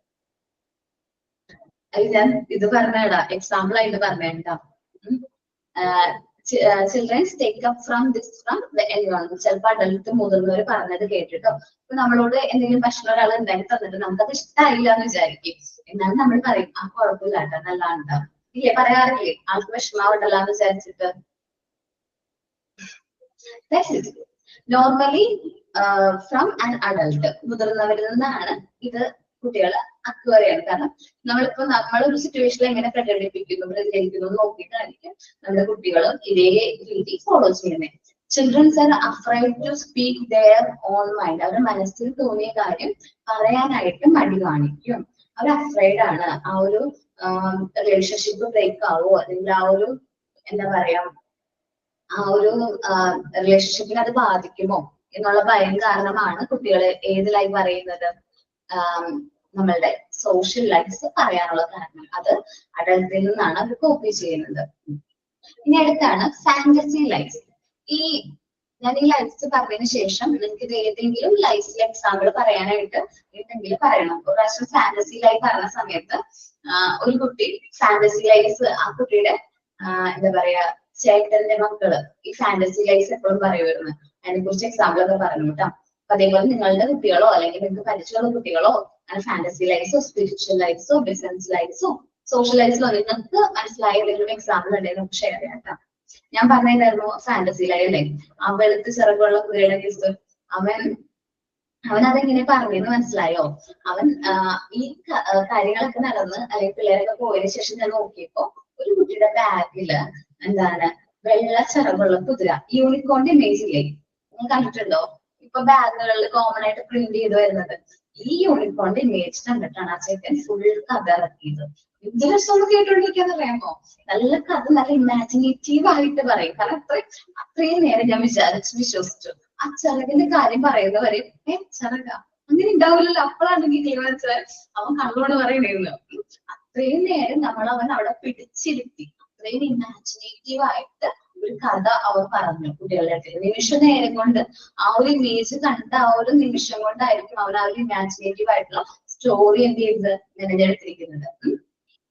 S1: ഞാൻ ഇത് പറഞ്ഞേടാ, എക്സാമ്പിൾ ആയിട്ട് പറഞ്ഞേട്ടാ. Children's take up from the environment. ചിലപ്പോൾ അഡൽട്ട് മുതിർന്നവർ പറഞ്ഞത് കേട്ടിട്ടോ. ഇപ്പൊ നമ്മളോട് എന്തെങ്കിലും ഭക്ഷണം ഒരാൾ ഉണ്ടാക്കി തന്നിട്ട് നമുക്കത് ഇഷ്ടമായില്ല എന്ന് വിചാരിക്കും. എന്നാലും നമ്മൾ പറയും ആ കുഴപ്പമില്ല കേട്ടോ, നല്ലതാണ്ടാവും ഇല്ലേ, പറയാറില്ലേ? ആൾക്ക് വിഷമാവണ്ടല്ലോ എന്ന് വിചാരിച്ചിട്ട്. നോർമലി ഫ്രം ആൻ അഡൽട്ട്, മുതിർന്നവരിൽ നിന്നാണ് ഇത് കുട്ടികൾ അക്വയർ ചെയ്യണം. കാരണം നമ്മളിപ്പോ നമ്മളൊരു സിറ്റുവേഷനിൽ എങ്ങനെ പ്രതികരിക്കുന്നു നോക്കിയിട്ടായിരിക്കും നമ്മുടെ കുട്ടികളും ഇതേ രീതി ഫോളോ ചെയ്യുന്നത്. Childrens are afraid to speak their own mind. അവരുടെ മനസ്സിൽ തോന്നിയ കാര്യം പറയാനായിട്ട് മടി കാണിക്കും. അവർ അഫ്രൈഡ് ആണ്. ആ ഒരു റിലേഷൻഷിപ്പ് ബ്രേക്ക് ആവോ അല്ലെങ്കിൽ ആ ഒരു എന്താ പറയാ ആ ഒരു റിലേഷൻഷിപ്പിനെ അത് ബാധിക്കുമോ എന്നുള്ള ഭയം കാരണമാണ് കുട്ടികൾ ഏതിലായി പറയുന്നത്, നമ്മളുടെ സോഷ്യൽ ലൈഫ്സ് പറയാനുള്ള കാരണം. അത് അഡൽട്ടിൽ നിന്നാണ് അവർ കോപ്പി ചെയ്യുന്നത്. ഇനി അടുത്താണ് ഫാന്റസി ലൈഫ്. ഞാൻ ഈ ലൈഫ്സ് പറഞ്ഞതിന് ശേഷം നിങ്ങൾക്ക് ഇത് ഏതെങ്കിലും ലൈഫിലെ എക്സാമ്പിൾ പറയാനായിട്ട് ഉണ്ടെങ്കിൽ പറയണം. ഒരു പ്രാവശ്യം ഫാന്റസി ലൈഫ് പറഞ്ഞ സമയത്ത് ഒരു കുട്ടി ഫാന്റസി ലൈഫ്, ആ കുട്ടിയുടെ എന്താ പറയാ ചേട്ടന്റെ മക്കള് ഈ ഫാന്റസി ലൈഫ് എപ്പോഴും പറയുമായിരുന്നു. അതിനെ കുറിച്ച് എക്സാമ്പിൾ ഒക്കെ പറഞ്ഞു കേട്ടോ. അപ്പൊ അതേപോലെ നിങ്ങളുടെ കുട്ടികളോ അല്ലെങ്കിൽ നിങ്ങൾക്ക് പരിചയമുള്ള കുട്ടികളോ ഫാന്റസി ലൈഫോ സ്പിരിച്വൽ ലൈഫ്സോ ബിസിനസ് ലൈഫ്സോ സോഷ്യൽ ലൈഫ്സോ നിങ്ങൾക്ക് മനസ്സിലായ എന്തെങ്കിലും എക്സാമ്പിൾ ഉണ്ടെങ്കിൽ നമുക്ക് ഷെയർ ചെയ്യാം കേട്ടോ. ഞാൻ പറഞ്ഞിട്ടുണ്ടായിരുന്നു ഫാന്റസി ലൈഫ് അല്ലേ, ആ വെളുത്ത് ചിറകുള്ള കുതിരയുടെ കേസ്. അവൻ അതെങ്ങനെ പറഞ്ഞെന്ന് മനസ്സിലായോ? അവൻ ഈ കാര്യങ്ങളൊക്കെ നടന്ന് അല്ലെങ്കിൽ പിള്ളേരൊക്കെ പോയതിനു ശേഷം ഞാൻ നോക്കിയപ്പോ ഒരു കുട്ടിയുടെ ബാഗില് എന്താണ് വെള്ള ചിറകുള്ള കുതിര, യൂണിക്കോണിന്റെ ഇമേജ് ഇല്ലേ, നിങ്ങൾ കണ്ടിട്ടുണ്ടോ? ഇപ്പൊ ബാഗുകളിൽ കോമൺ ആയിട്ട് പ്രിന്റ് ചെയ്ത് വരുന്നത്. ഈ യൂണിക്കോണിന്റെ ഇമേജ് കണ്ടിട്ടാണ് ആ ചെക്കൻ ഫുൾ കഥ ഇറക്കിയത്. എന്ത് രസം കേട്ടോണ്ടിരിക്കാന്ന് അറിയാമോ? നല്ല കഥ, നല്ല ഇമാജിനേറ്റീവ് ആയിട്ട് പറയും. കാരണം അത്രയും നേരം ഞാൻ വിശ്വസിച്ചു. ആ ചിറകിന്റെ കാര്യം പറയുന്നവരെ ചിറക അങ്ങനെ ഉണ്ടാവില്ലല്ലോ. അപ്പോഴാണെങ്കിൽ ക്ലീവൻസ് അവൻ കണ്ണോട് പറയണേന്ന്. അത്രയും നേരം അവൻ അവിടെ പിടിച്ചിരുത്തി. അത്രയും ഇമാജിനേറ്റീവ് ആയിട്ട് ഒരു കഥ അവർ പറഞ്ഞു കുട്ടികളുടെ അടുത്ത്. നിമിഷ നേരം കൊണ്ട് ആ ഒരു ഇമേജ് കണ്ട ആ ഒരു നിമിഷം കൊണ്ടായിരിക്കും അവർ ആ ഒരു ഇമാജിനേറ്റീവ് ആയിട്ടുള്ള സ്റ്റോറി എന്ത് ചെയ്തത് മെനഞ്ഞെടുത്തിരിക്കുന്നത്.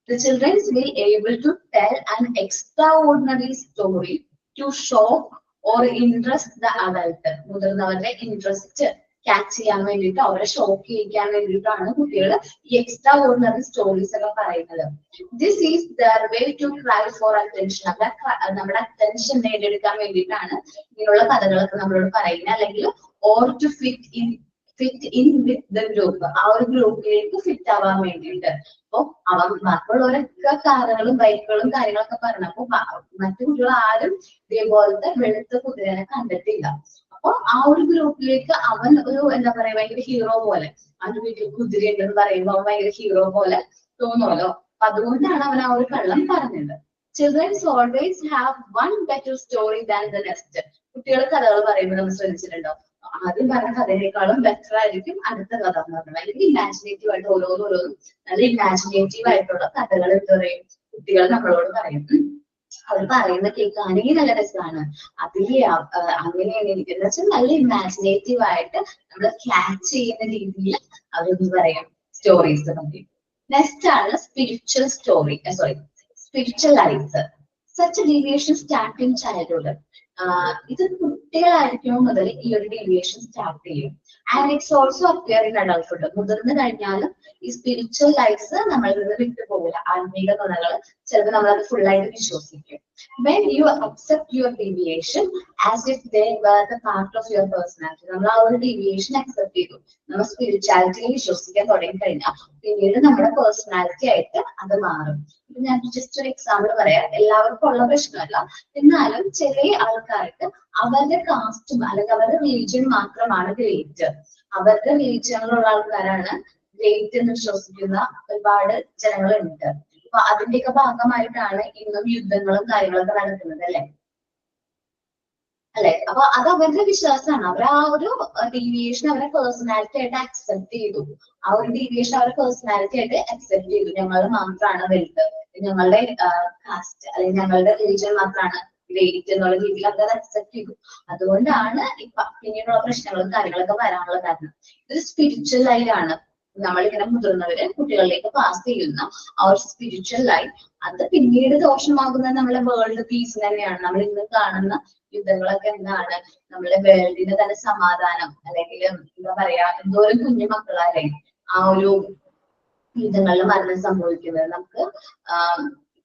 S1: The children will able to tell an extraordinary story to shock or interest the adult. മുതിർന്നവരുടെ ഇൻട്രസ്റ്റ് ക്യാച്ച് ചെയ്യാൻ വേണ്ടിയിട്ട്, അവരെ ഷോക്ക് ചെയ്യിക്കാൻ വേണ്ടിയിട്ടാണ് കുട്ടികൾ ഈ എക്സ്ട്രാ ഓർഡിനറി സ്റ്റോറീസ് ഒക്കെ പറയുന്നത്. This is the way to cry for attention. നമ്മുടെ അറ്റൻഷൻ നേടിയെടുക്കാൻ വേണ്ടിയിട്ടാണ് ഇങ്ങനെയുള്ള കഥകളൊക്കെ നമ്മളോട് പറയുന്നത്. അല്ലെങ്കിൽ or to fit in with the group, ആ ഒരു ഗ്രൂപ്പിലേക്ക് ഫിറ്റ് ആവാൻ വേണ്ടിയിട്ട്. അപ്പൊ ബാക്കിയുള്ളവരൊക്കെ കാറുകളും ബൈക്കുകളും കാര്യങ്ങളൊക്കെ പറഞ്ഞപ്പോ മറ്റു കുട്ടികൾ ആരും ഇതേപോലത്തെ വെളുത്ത കുതിരനെ കണ്ടിട്ടില്ല. അപ്പൊ ആ ഒരു ഗ്രൂപ്പിലേക്ക് അവൻ ഒരു എന്താ പറയാ ഭയങ്കര ഹീറോ പോലെ, അവന്റെ വീട്ടിൽ കുതിര ഉണ്ടെന്ന് പറയുമ്പോൾ അവൻ ഭയങ്കര ഹീറോ പോലെ തോന്നുമല്ലോ. അപ്പൊ അതുകൊണ്ടാണ് അവൻ ആ ഒരു കള്ളം പറഞ്ഞത്. Children's always have one better story than the next. കുട്ടികൾ കഥകൾ പറയുമ്പോൾ നമ്മൾ ശ്രദ്ധിച്ചിട്ടുണ്ടോ? ആദ്യം പറഞ്ഞ കഥയേക്കാളും ബെറ്റർ ആയിരിക്കും അടുത്ത കഥ എന്ന് പറഞ്ഞത്. ഭയങ്കര ഇമാജിനേറ്റീവ് ആയിട്ട് ഓരോന്നും നല്ല ഇമാജിനേറ്റീവ് ആയിട്ടുള്ള കഥകൾ എന്താ പറയും കുട്ടികൾ നമ്മളോട് പറയും. അവർ പറയുന്ന കേൾക്കാണെങ്കിൽ നല്ല രസമാണ്. അതിലെ അങ്ങനെയാണ് ഇരിക്കുന്നത് വെച്ചാൽ നല്ല ഇമാജിനേറ്റീവ് ആയിട്ട് നമ്മൾ ക്യാച്ച് ചെയ്യുന്ന രീതിയിൽ അവരെന്ത് പറയും സ്റ്റോറീസ് പറയും. നെക്സ്റ്റ് ആണ് spiritual spiritual life. Such deviation start in childhood. ഇത് കുട്ടികളായിരിക്കുമ്പോൾ മുതൽ ഈ ഒരു ഡീവിയേഷൻ സ്റ്റാർട്ട് ചെയ്യും. And it's also appear in adulthood. മുതിർന്നു കഴിഞ്ഞാലും ഈ സ്പിരിച്വൽ ലൈഫ്സ് നമ്മളിൽ നിന്ന് വിട്ടുപോകില്ല. ആത്മീക നുണകൾ ചിലപ്പോൾ നമ്മളത് ഫുള്ളായിട്ട് വിശ്വസിക്കും. When you accept your deviation as if they were the part of your personality, നമ്മൾ ആ ഒരു ഡീവിയേഷൻ അക്സെപ്റ്റ് ചെയ്തു, നമ്മൾ സ്പിരിച്വാലിറ്റിയിൽ വിശ്വസിക്കാൻ തുടങ്ങി കഴിഞ്ഞാൽ പിന്നീട് നമ്മുടെ പേഴ്സണാലിറ്റി ആയിട്ട് അത് മാറും. ഇപ്പൊ ഞാൻ ജസ്റ്റ് ഒരു എക്സാമ്പിൾ പറയാം. എല്ലാവർക്കും ഉള്ള പ്രശ്നമല്ല, എന്നാലും ചില ആൾക്കാർക്ക് അവരുടെ കാസ്റ്റും അല്ലെങ്കിൽ അവരുടെ റിലീജിയൻ മാത്രമാണ് ഗ്രേറ്റ്. അവരുടെ റിലീജിയനിലുള്ള ആൾക്കാരാണ് ഗ്രേറ്റ് എന്ന് വിശ്വസിക്കുന്ന ഒരുപാട് ജനങ്ങളുണ്ട്. അപ്പൊ അതിന്റെയൊക്കെ ഭാഗമായിട്ടാണ് ഇന്നും യുദ്ധങ്ങളും കാര്യങ്ങളൊക്കെ നടക്കുന്നത്, അല്ലെ? അപ്പൊ അത് അവരുടെ വിശ്വാസമാണ്. അവർ ആ ഒരു ഡീവിയേഷൻ അവരുടെ പേഴ്സണാലിറ്റി ആയിട്ട് അക്സെപ്റ്റ് ചെയ്തു. ആ ഒരു ഡീവിയേഷൻ അവരുടെ പേഴ്സണാലിറ്റി ആയിട്ട് അക്സെപ്റ്റ് ചെയ്തു. ഞങ്ങളുടെ മാത്രമാണ് വലുത്, ഞങ്ങളുടെ കാസ്റ്റ് അല്ലെങ്കിൽ ഞങ്ങളുടെ റിലീജിയൻ മാത്രമാണ് ഗ്രേറ്റ് എന്നുള്ള രീതിയിൽ അവർ അക്സെപ്റ്റ് ചെയ്തു. അതുകൊണ്ടാണ് ഇപ്പൊ പിന്നീടുള്ള പ്രശ്നങ്ങളും കാര്യങ്ങളൊക്കെ വരാനുള്ള കാരണം. ഇത് സ്പിരിച്വൽ ലൈഫാണ്. നമ്മളിങ്ങനെ മുതിർന്നവര് കുട്ടികളിലേക്ക് പാസ് ചെയ്യുന്ന ആ ഒരു സ്പിരിച്വൽ ലൈഫ്, അത് പിന്നീട് ദോഷമാകുന്നത് നമ്മളെ വേൾഡ് പീസ് തന്നെയാണ്. നമ്മൾ ഇന്ന് കാണുന്ന യുദ്ധങ്ങളൊക്കെ എന്താണ്? നമ്മളെ വേൾഡിന് തന്നെ സമാധാനം അല്ലെങ്കിൽ എന്താ പറയാ എന്തോരം കുഞ്ഞു മക്കളാലേ ആ ഒരു യുദ്ധങ്ങളിൽ മരണം സംഭവിക്കുന്നത്. നമുക്ക്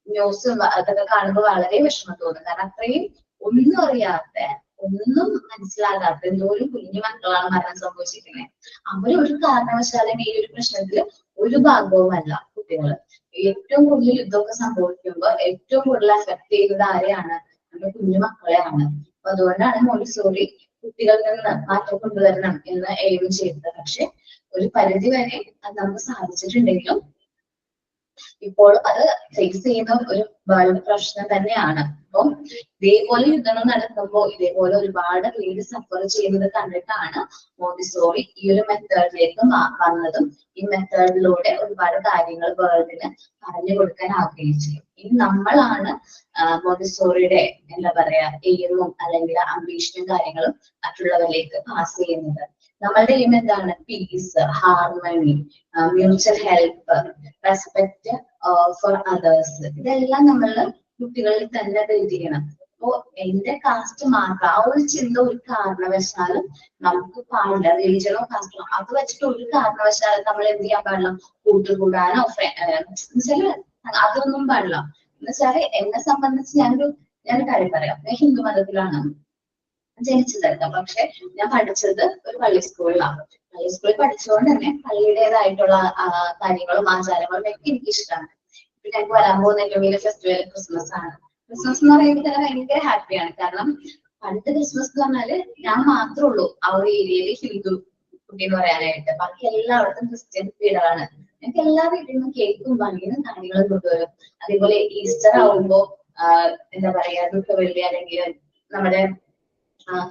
S1: ന്യൂസും അതൊക്കെ കാണുമ്പോൾ വളരെ വിഷമം തോന്നും. കാരണം അത്രയും ഒന്നും അറിയാത്ത, ഒന്നും മനസ്സിലാകാത്ത എന്തോരം കുഞ്ഞു മക്കളാണ് മരണം സംഭവിച്ചിരിക്കുന്നത്. അവരൊരു കാരണവശാലും ഈ ഒരു പ്രശ്നത്തിൽ ഒരു ഭാഗവുമല്ല കുട്ടികള്. ഏറ്റവും കൂടുതൽ യുദ്ധമൊക്കെ സംഭവിക്കുമ്പോൾ ഏറ്റവും കൂടുതൽ അഫക്ട് ചെയ്യുന്നത് ആരെയാണ്? നമ്മുടെ കുഞ്ഞു മക്കളെയാണ്. അപ്പൊ അതുകൊണ്ടാണ് മോണ്ടിസോറി കുട്ടികളിൽ നിന്ന് മാറ്റം കൊണ്ടുവരണം എന്ന് എയിം ചെയ്തത്. പക്ഷെ ഒരു പരിധി വരെ അത് നമുക്ക് സാധിച്ചിട്ടുണ്ടെങ്കിലും ഇപ്പോൾ അത് ഫേസ് ചെയ്യുന്ന ഒരു വേൾഡ് പ്രശ്നം തന്നെയാണ്. അപ്പം ഇതേപോലെ യുദ്ധങ്ങൾ നടക്കുമ്പോൾ ഇതേപോലെ ഒരുപാട് പേര് സഫർ ചെയ്യുന്നത് കണ്ടിട്ടാണ് മോണ്ടിസോറി ഈ ഒരു മെത്തേഡിലേക്ക് വന്നതും ഈ മെത്തേഡിലൂടെ ഒരുപാട് കാര്യങ്ങൾ വേൾഡിന് പറഞ്ഞു കൊടുക്കാൻ ആഗ്രഹിച്ചത്. ഇനി നമ്മളാണ് മോണ്ടിസോറിയുടെ എന്താ പറയാ എയിമും അല്ലെങ്കിൽ അംബീഷനും കാര്യങ്ങളും മറ്റുള്ളവരിലേക്ക് പാസ് ചെയ്യുന്നത്. നമ്മളുടെ എയിം എന്താണ്? Peace, harmony, mutual help, respect for others. ഇതെല്ലാം നമ്മൾ കുട്ടികളിൽ തന്നെ ബിൽഡ് ചെയ്യണം. അപ്പോ എന്റെ കാസ്റ്റ് മാത്രം ആ ഒരു ചിന്ത ഒരു കാരണവശാലും നമുക്ക് പാടില്ല. റിലീജിയനോ കാസ്റ്റോ അത് വെച്ചിട്ട് ഒരു കാരണവശാലും നമ്മൾ എന്ത് ചെയ്യാൻ പാടില്ല? കൂട്ടുകൂടാനോ എന്നുവെച്ചാല് അതൊന്നും പാടില്ല. എന്നുവെച്ചാല് എന്നെ സംബന്ധിച്ച് ഞാനൊരു കാര്യം പറയാം. ഞാൻ ഹിന്ദു മതത്തിലാണ് ജനിച്ചതായിരുന്നു. പക്ഷെ ഞാൻ പഠിച്ചത് ഒരു പള്ളി സ്കൂളിലാണ്. പള്ളി സ്കൂളിൽ പഠിച്ചുകൊണ്ട് തന്നെ പള്ളിയുടേതായിട്ടുള്ള കാര്യങ്ങളും ആചാരങ്ങളും ഒക്കെ എനിക്ക് ഇഷ്ടമാണ്. പിന്നെ ഞങ്ങൾക്ക് വരാൻ പോകുന്ന ഏറ്റവും വലിയ ഫെസ്റ്റിവൽ ക്രിസ്മസ് ആണ്. ക്രിസ്മസ് എന്ന് പറയുമ്പോൾ തന്നെ ഭയങ്കര ഹാപ്പിയാണ്. കാരണം പണ്ട് ക്രിസ്മസ് എന്ന് പറഞ്ഞാല് ഞാൻ മാത്രമേ ഉള്ളൂ ആ ഒരു ഏരിയയിൽ ഹിന്ദു കുട്ടി എന്ന് പറയാനായിട്ട്. ബാക്കി എല്ലായിടത്തും ക്രിസ്ത്യൻ വീടുകളാണ്. എനിക്ക് എല്ലാ വീട്ടിൽ നിന്നും കേക്കും ഭംഗിയും കാര്യങ്ങളും കൊണ്ടുവരും. അതേപോലെ ഈസ്റ്റർ ആവുമ്പോ എന്താ പറയാ ദുഃഖവെള്ളി അല്ലെങ്കിൽ നമ്മുടെ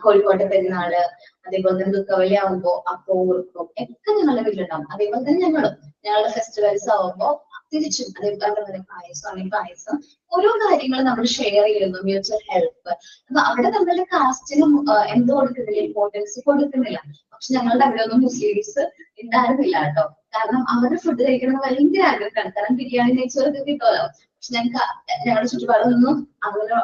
S1: കോഴിക്കോട്ടെ പെരുന്നാള്, അതേപോലെ തന്നെ ദുഃഖവെള്ളി ആവുമ്പോ അപ്പവും ഉറുക്കും ഒക്കെ ഞങ്ങളുടെ വീട്ടിലുണ്ടാവും. അതേപോലെ തന്നെ ഞങ്ങളുടെ ഫെസ്റ്റിവൽസ് ആവുമ്പോ തിരിച്ചും അതേപോലെ തന്നെ പായസം ഓരോ കാര്യങ്ങൾ നമ്മൾ ഷെയർ ചെയ്യുന്നു, മ്യൂച്വൽ ഹെൽപ്പ്. അപ്പൊ അവിടെ നമ്മളുടെ കാസ്റ്റിനും എന്ത് കൊടുക്കുന്നില്ല, ഇമ്പോർട്ടൻസ് കൊടുക്കുന്നില്ല. പക്ഷെ ഞങ്ങളുടെ അവിടെ ഒന്നും മുസ്ലിംസ് ഉണ്ടായിരുന്നില്ല കേട്ടോ. കാരണം അവരുടെ ഫുഡ് കഴിക്കണം ഭയങ്കര ആഗ്രഹമാണ്. കാരണം ബിരിയാണി നെയ്ച്ചോറൊക്കെ കിട്ടുമല്ലോ. പക്ഷെ ഞങ്ങളുടെ ചുറ്റുപാടൊന്നും അങ്ങനെ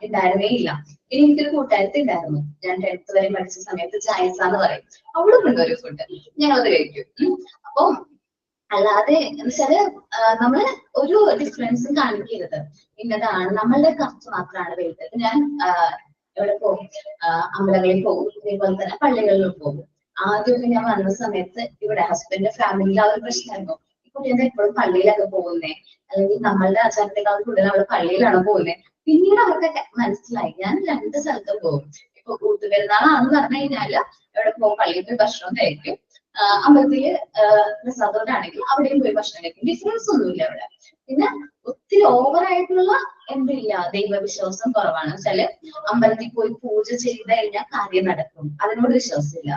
S1: ഉണ്ടായിരുന്നേ ഇല്ല. ഇനി എനിക്കൊരു കൂട്ടുകാരത്തി ഉണ്ടായിരുന്നു. ഞാൻ 10th വരെ പഠിച്ച സമയത്ത് ചായസ എന്ന് പറയും. അവിടെ കൊണ്ടൊരു ഫുഡ് ഞങ്ങളത് കഴിക്കും. അപ്പൊ അല്ലാതെ എന്ന് വെച്ചാല് നമ്മള് ഒരു ഡിഫറൻസും കാണിക്കരുത്. ഇന്നതാണ് നമ്മളുടെ കാസ്റ്റ് മാത്രമാണ് വലുത്. ഞാൻ എവിടെ പോകും, അമ്പലങ്ങളിൽ പോകും, അതേപോലെ തന്നെ പള്ളികളിലും പോകും. ആദ്യമൊക്കെ ഞാൻ വന്ന സമയത്ത് ഇവിടെ ഹസ്ബൻഡിന്റെ ഫാമിലിയിൽ ആ ഒരു പ്രശ്നമായിരുന്നു. ഈ കുട്ടി എന്താ എപ്പോഴും പള്ളിയിലൊക്കെ പോകുന്നേ, അല്ലെങ്കിൽ നമ്മളുടെ ആചാരത്തെക്കാൾ കൂടുതൽ അവള് പള്ളിയിലാണ് പോകുന്നത്. പിന്നീട് അവർക്കൊക്കെ മനസ്സിലായി ഞാൻ 2 സ്ഥലത്തും പോകും. ഇപ്പൊ കൂട്ടുപെരുന്നാളാണെന്ന് പറഞ്ഞു കഴിഞ്ഞാല് എവിടെ പോകും, പള്ളിയിൽ പോയി ഭക്ഷണം കഴിക്കും, അമ്പലത്തില് പ്രസാദോടാണെങ്കിൽ അവിടെയും പോയി ഭക്ഷണം കഴിക്കും. ഡിഫറൻസ് ഒന്നുമില്ല അവിടെ. പിന്നെ ഒത്തിരി ഓവറായിട്ടുള്ള എന്തില്ല, ദൈവവിശ്വാസം കുറവാണ്. വെച്ചാല് അമ്പലത്തിൽ പോയി പൂജ ചെയ്ത് കഴിഞ്ഞാൽ കാര്യം നടക്കും, അതിനോട് വിശ്വാസമില്ല.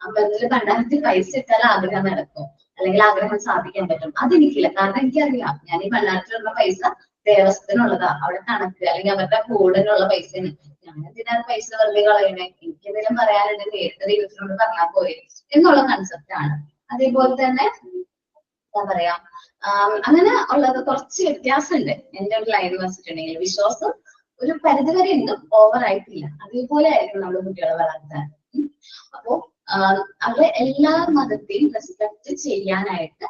S1: അമ്പലത്തിൽ ഭണ്ഡാരത്തിൽ പൈസ ഇട്ടാൽ ആഗ്രഹം നടക്കും, അല്ലെങ്കിൽ ആഗ്രഹം സാധിക്കാൻ പറ്റും. അതെനിക്കില്ല. കാരണം എനിക്കറിയാം ഞാൻ ഈ ഭണ്ഡാരത്തിലുള്ള പൈസ ദേവസ്ഥത്തിനുള്ളതാ, അവിടെ കണക്ക് അല്ലെങ്കിൽ അവരുടെ കൂടിനുള്ള പൈസയാണ്. ഞാൻ എന്തിനാണ് പൈസ വെറുതെ കളയണേ, എനിക്ക് എന്തെങ്കിലും പറയാനുണ്ട് നേരിട്ട് ദൈവത്തിനോട് പറഞ്ഞാൽ പോരെ എന്നുള്ള കൺസെപ്റ്റ് ആണ്. അതേപോലെ തന്നെ എന്താ പറയാ, അങ്ങനെ ഉള്ളത് കുറച്ച് വ്യത്യാസമുണ്ട് എന്റെ ഒരു ലൈൻ വെച്ചിട്ടുണ്ടെങ്കിൽ. വിശ്വാസം ഒരു പരിധിവരെ ഉണ്ട്, ഓവർ ആയിട്ടില്ല. അതേപോലെ ആയിരിക്കും നമ്മുടെ കുട്ടികളെ വളർത്താൻ. അപ്പോ അവരെ എല്ലാ മതത്തെയും റെസ്പെക്ട് ചെയ്യാനായിട്ട്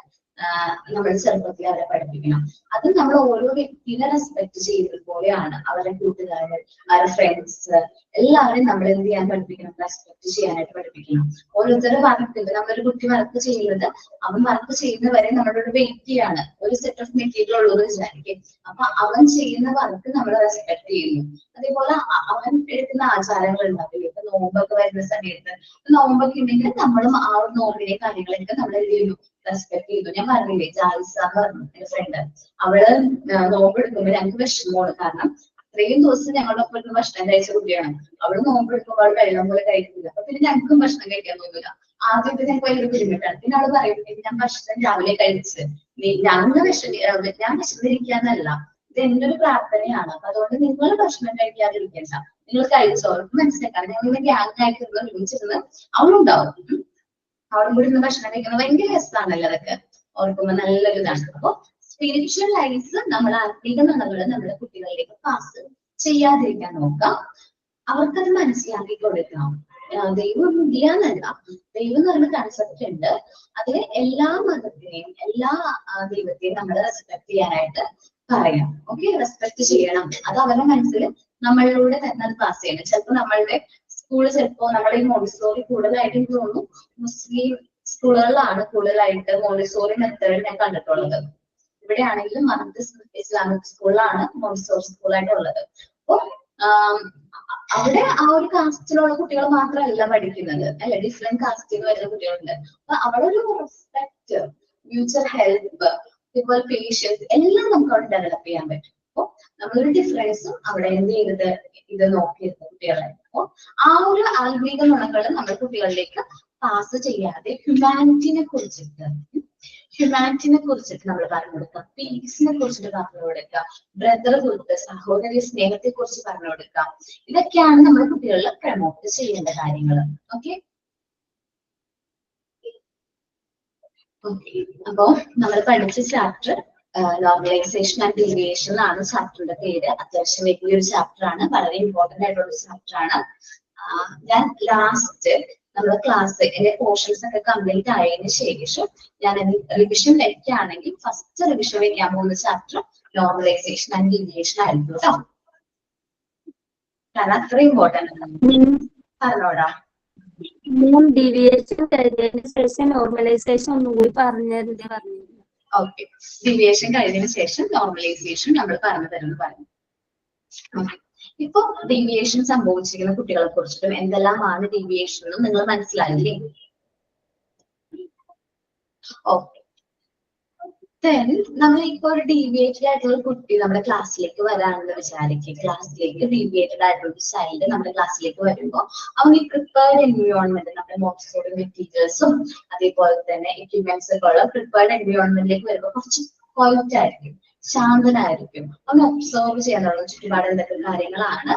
S1: നമ്മൾ ചെറുപ്പത്തിൽ അവരെ പഠിപ്പിക്കണം. അത് നമ്മൾ ഓരോ വ്യക്തിനെ റെസ്പെക്ട് ചെയ്യുന്നത് പോലെയാണ് അവരുടെ കൂട്ടുകാര്, അവരുടെ ഫ്രണ്ട്സ് എല്ലാവരെയും നമ്മൾ എന്ത് ചെയ്യാൻ പഠിപ്പിക്കണം, റെസ്പെക്ട് ചെയ്യാനായിട്ട് പഠിപ്പിക്കണം. ഓരോരുത്തരും പറഞ്ഞിട്ടുണ്ട്, നമ്മളൊരു കുട്ടി വർക്ക് ചെയ്യുന്നത് അവൻ വർക്ക് ചെയ്യുന്നവരെ നമ്മളോട് വെയിറ്റ് ചെയ്യാണ്. ഒരു സെറ്റ് ഓഫ് മെറ്റീരിയൽ ഉള്ളത് വിചാരിക്കും. അപ്പൊ അവൻ ചെയ്യുന്ന വർക്ക് നമ്മൾ റെസ്പെക്ട് ചെയ്യുന്നു. അതേപോലെ അവൻ എടുക്കുന്ന ആചാരങ്ങൾ ഉണ്ടാവില്ല. ഇപ്പൊ നോമ്പൊക്കെ വരുന്ന സമയത്ത് നോമ്പൊക്കെ ഉണ്ടെങ്കിൽ നമ്മളും ആ ഒരു നോമ്പിനെ കാര്യങ്ങളൊക്കെ നമ്മൾ എന്ത് ചെയ്യുന്നു, റെസ്പെക്ട് ചെയ്തു. ഞാൻ പറഞ്ഞില്ലേ ജാലിസ എന്ന് പറഞ്ഞു എന്റെ ഫ്രണ്ട്, അവള് നോമ്പ് എടുക്കുമ്പോൾ ഞങ്ങൾക്ക് വിഷമമാണ്. കാരണം അത്രയും ദിവസം ഞങ്ങളുടെ ഒപ്പം ഇരുന്ന് ഭക്ഷണം കഴിച്ച കുട്ടിയാണ്. അവള് നോമ്പ് എടുക്കുമ്പോൾ അവൾ വെള്ളം പോലെ കഴിക്കില്ല. അപ്പൊ പിന്നെ ഞങ്ങൾക്കും ഭക്ഷണം കഴിക്കാൻ തോന്നില്ല. ആദ്യമൊക്കെ ഞങ്ങൾക്ക് ഭയങ്കര ബുദ്ധിമുട്ടാണ്. പിന്നെ അവള് പറയും ഞാൻ ഭക്ഷണം രാവിലെ കഴിച്ച് ഞാൻ വിശന്നിരിക്കാന്നല്ല, ഇത് എന്റെ ഒരു പ്രാർത്ഥനയാണ്. അപ്പൊ അതുകൊണ്ട് നിങ്ങൾ ഭക്ഷണം കഴിക്കാതിരിക്കണ്ട, നിങ്ങൾ കഴിച്ചോ. അവർക്ക് മനസ്സിലാക്കാം ഞങ്ങൾ ഗ്യാങ് ആയിട്ട് ഒരുമിച്ചിരുന്ന് അവളുണ്ടാവും. അവളും കൂടി ഇന്ന് ഭക്ഷണം കഴിക്കുന്നത് ഭയങ്കര രസമാണല്ലോ. അതൊക്കെ ഓർക്കുമ്പോൾ നല്ലൊരു ഇതാണ്. അപ്പൊ സ്പിരിച്വൽ ലൈഫ് നമ്മൾ ആത്മീക നുണകൾ നമ്മുടെ കുട്ടികളിലേക്ക് പാസ് ചെയ്യാതിരിക്കാൻ നോക്കാം. അവർക്കത് മനസ്സിലാക്കി കൊടുക്കണം. ദൈവം ഇല്ല എന്നല്ല, ദൈവം എന്ന് പറയുന്ന കൺസെപ്റ്റ് ഉണ്ട്. അതിന് എല്ലാ മതത്തിനെയും എല്ലാ ദൈവത്തെയും നമ്മൾ റെസ്പെക്ട് ചെയ്യാനായിട്ട് പറയാം. ഓക്കെ, റെസ്പെക്ട് ചെയ്യണം. അത് അവരുടെ മനസ്സിൽ നമ്മളിലൂടെ തന്നെ അത് പാസ് ചെയ്യണം. ചിലപ്പോൾ നമ്മളുടെ സ്കൂള് ചിലപ്പോ നമ്മുടെ ഈ മോണ്ടിസോറി കൂടുതലായിട്ട് എനിക്ക് തോന്നുന്നു മുസ്ലിം സ്കൂളുകളിലാണ് കൂടുതലായിട്ട് മോണ്ടിസോറി മെത്തേഡ് ഞാൻ കണ്ടിട്ടുള്ളത്. ഇവിടെ ആണെങ്കിലും മഹദ് ഇസ്ലാമിക് സ്കൂളിലാണ് മോണ്ടിസോറി സ്കൂളായിട്ട് ഉള്ളത്. അപ്പൊ അവിടെ ആ ഒരു കാസ്റ്റിലുള്ള കുട്ടികൾ മാത്രമല്ല പഠിക്കുന്നത്, അല്ലെ, ഡിഫറെന്റ് കാസ്റ്റിൽ വരുന്ന കുട്ടികളുണ്ട്. അപ്പൊ അവിടെ ഒരു റെസ്പെക്ട്, മ്യൂച്വൽ ഹെൽപ്പ്, ഇതുപോലെ പേഷ്യൻസ് എല്ലാം നമുക്ക് അവിടെ ഡെവലപ്പ് ചെയ്യാൻ പറ്റും. അപ്പൊ നമ്മളൊരു ഡിഫറൻസും അവിടെ എന്ത് ചെയ്തത് ഇത് നോക്കിയിരുന്ന കുട്ടികളെ. അപ്പൊ ആ ഒരു ആത്മീക നുണകൾ നമ്മുടെ കുട്ടികളിലേക്ക് പാസ് ചെയ്യാതെ ഹ്യൂമാനിറ്റിനെ കുറിച്ചിട്ട് നമ്മൾ പറഞ്ഞു കൊടുക്കുക, പീസിനെ കുറിച്ചിട്ട് പറഞ്ഞു കൊടുക്കുക, ബ്രദർഹുഡ് സഹോദരി സ്നേഹത്തെ കുറിച്ച് പറഞ്ഞു കൊടുക്കുക. ഇതൊക്കെയാണ് നമ്മുടെ കുട്ടികളിൽ പ്രമോട്ട് ചെയ്യേണ്ട കാര്യങ്ങൾ. ഓക്കെ, അപ്പോ നമ്മൾ പഠിച്ച ചാപ്റ്റർ നോർമലൈസേഷൻ ആൻഡ് ഡീവിയേഷൻ ആണ് ചാപ്റ്ററിന്റെ പേര്. അത്യാവശ്യം വലിയൊരു ചാപ്റ്റർ ആണ്, വളരെ ഇമ്പോർട്ടന്റ് ആയിട്ടുള്ള ചാപ്റ്റർ ആണ്. ഞാൻ ലാസ്റ്റ് നമ്മുടെ ക്ലാസ് എന്റെ പോർഷൻസ് ഒക്കെ കംപ്ലീറ്റ് ആയതിനു ശേഷം ഞാൻ റിവിഷൻ വെക്കുകയാണെങ്കിൽ ഫസ്റ്റ് റിവിഷൻ വെക്കാൻ പോകുന്ന ചാപ്റ്റർ നോർമലൈസേഷൻ ആൻഡ് ഡീവിയേഷൻ ആയിരുന്നു കേട്ടോ. കാരണം അത്ര ഇമ്പോർട്ടന്റ് ആണ്. പറഞ്ഞോടാ.
S5: ഡീവിയേഷൻ കഴിഞ്ഞതിന് ശേഷം നോർമലൈസേഷൻ ഒന്നും കൂടി പറഞ്ഞിരുന്നേ പറഞ്ഞു.
S1: ഓക്കെ, ഡീവിയേഷൻ കഴിഞ്ഞതിന് ശേഷം നോർമലൈസേഷൻ നമ്മൾ പറഞ്ഞു തരുമെന്ന് പറഞ്ഞു. ഇപ്പൊ ഡീവിയേഷൻ സംഭവിച്ചിരിക്കുന്ന കുട്ടികളെ കുറിച്ചിട്ടും എന്തെല്ലാമാണ് ഡീവിയേഷൻ എന്നും നിങ്ങൾ മനസ്സിലായില്ലേ? ഓക്കെ. Then നമ്മൾ ഇപ്പൊ ഒരു ഡീവിയേറ്റഡ് ആയിട്ടുള്ള കുട്ടി നമ്മുടെ ക്ലാസ്സിലേക്ക് വരാണെന്ന് വിചാരിക്കും. ക്ലാസ്സിലേക്ക് ഡീവിയേറ്റഡ് ആയിട്ടുള്ള ഒരു ചൈൽഡ് നമ്മുടെ ക്ലാസ്സിലേക്ക് വരുമ്പോൾ അവൻ ഈ പ്രിപ്പയർഡ് എൻവയോൺമെന്റ് നമ്മുടെ മോൺസറി മെറ്റീരിയൽസും അതേപോലെ തന്നെ എക്യുപ്മെന്റ്സ് ഒക്കെ ഉള്ള പ്രിപ്പയർഡ് എൻവയോൺമെന്റിലേക്ക് വരുമ്പോൾ കുറച്ച് ക്വയറ്റ് ആയിരിക്കും, ശാന്തനായിരിക്കും. അവൻ ഒബ്സർവ് ചെയ്യാനുള്ള ചുറ്റുപാട് എന്തൊക്കെ കാര്യങ്ങളാണ്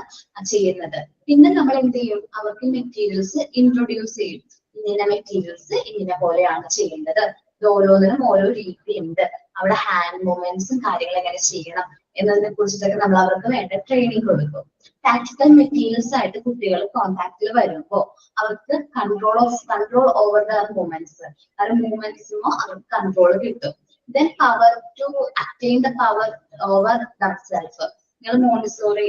S1: ചെയ്യുന്നത്. പിന്നെ നമ്മൾ എന്ത് ചെയ്യും, അവർക്ക് മെറ്റീരിയൽസ് ഇൻട്രൊഡ്യൂസ് ചെയ്യും. ഇങ്ങനെ മെറ്റീരിയൽസ് ഇങ്ങനെ പോലെയാണ് ചെയ്യേണ്ടത്, ഓരോന്നിനും ഓരോ രീതിയുണ്ട്, അവിടെ ഹാൻഡ് മൂവ്മെന്റ്സും കാര്യങ്ങൾ എങ്ങനെ ചെയ്യണം എന്നതിനെ കുറിച്ചിട്ടൊക്കെ നമ്മൾ അവർക്ക് വേണ്ട ട്രെയിനിങ് കൊടുക്കും. പ്രാക്ടിക്കൽ മെറ്റീരിയൽസ് ആയിട്ട് കുട്ടികൾ കോൺടാക്റ്റിൽ വരുമ്പോൾ അവർക്ക് കൺട്രോൾ ഓവർ ദ മൂവ്മെന്റ്സ്, അവരുടെ മൂവ്മെന്റ്സിനോ അവർക്ക് കൺട്രോൾ കിട്ടും. Then power to attain the power over themselves. നിങ്ങൾ മോണ്ടിസോറി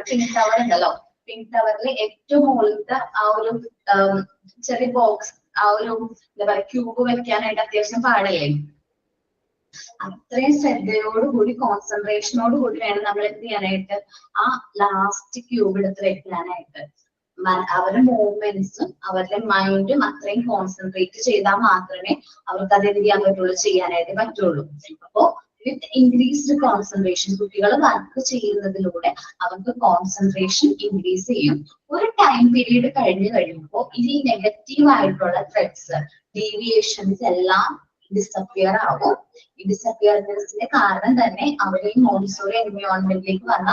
S1: പിങ്ക് ടവർ ഉണ്ടല്ലോ, പിങ്ക് ടവറിൽ ഏറ്റവും മുകളിലത്തെ ആ ഒരു ചെറിയ ബോക്സ്, ആ ഒരു എന്താ പറയുക ക്യൂബ് വെക്കാനായിട്ട് അത്യാവശ്യം പാടല്ലേ? അത്രയും ശ്രദ്ധയോടുകൂടി കോൺസെൻട്രേഷനോട് കൂടി വേണം നമ്മൾ എന്ത് ചെയ്യാനായിട്ട്, ആ ലാസ്റ്റ് ക്യൂബ് എടുത്ത് വെക്കാനായിട്ട്. അവരുടെ മൂവ്മെന്റ്സും അവരുടെ മൈൻഡും അത്രയും കോൺസെൻട്രേറ്റ് ചെയ്താൽ മാത്രമേ അവർക്ക് അത് എന്ത് ചെയ്യാൻ പറ്റുള്ളൂ, ചെയ്യാനായിട്ട് പറ്റുള്ളൂ. അപ്പോ വിത്ത് ഇൻക്രീസ്ഡ് കോൺസെൻട്രേഷൻ കുട്ടികൾ വർക്ക് ചെയ്യുന്നതിലൂടെ അവർക്ക് കോൺസെൻട്രേഷൻ ഇൻക്രീസ് ചെയ്യും. ഒരു ടൈം പീരീഡ് കഴിഞ്ഞു കഴിയുമ്പോൾ ഈ നെഗറ്റീവ് ആയിട്ടുള്ള ത്രെഡ്സ്, ഡീവിയേഷൻസ് എല്ലാം ഡിസപ്പിയർ ആവും. ഈ ഡിസപ്പിയർനെസിന്റെ കാരണം തന്നെ അവരെ മോണ്ടിസോറി എൻവയോൺമെന്റിലേക്ക് വന്ന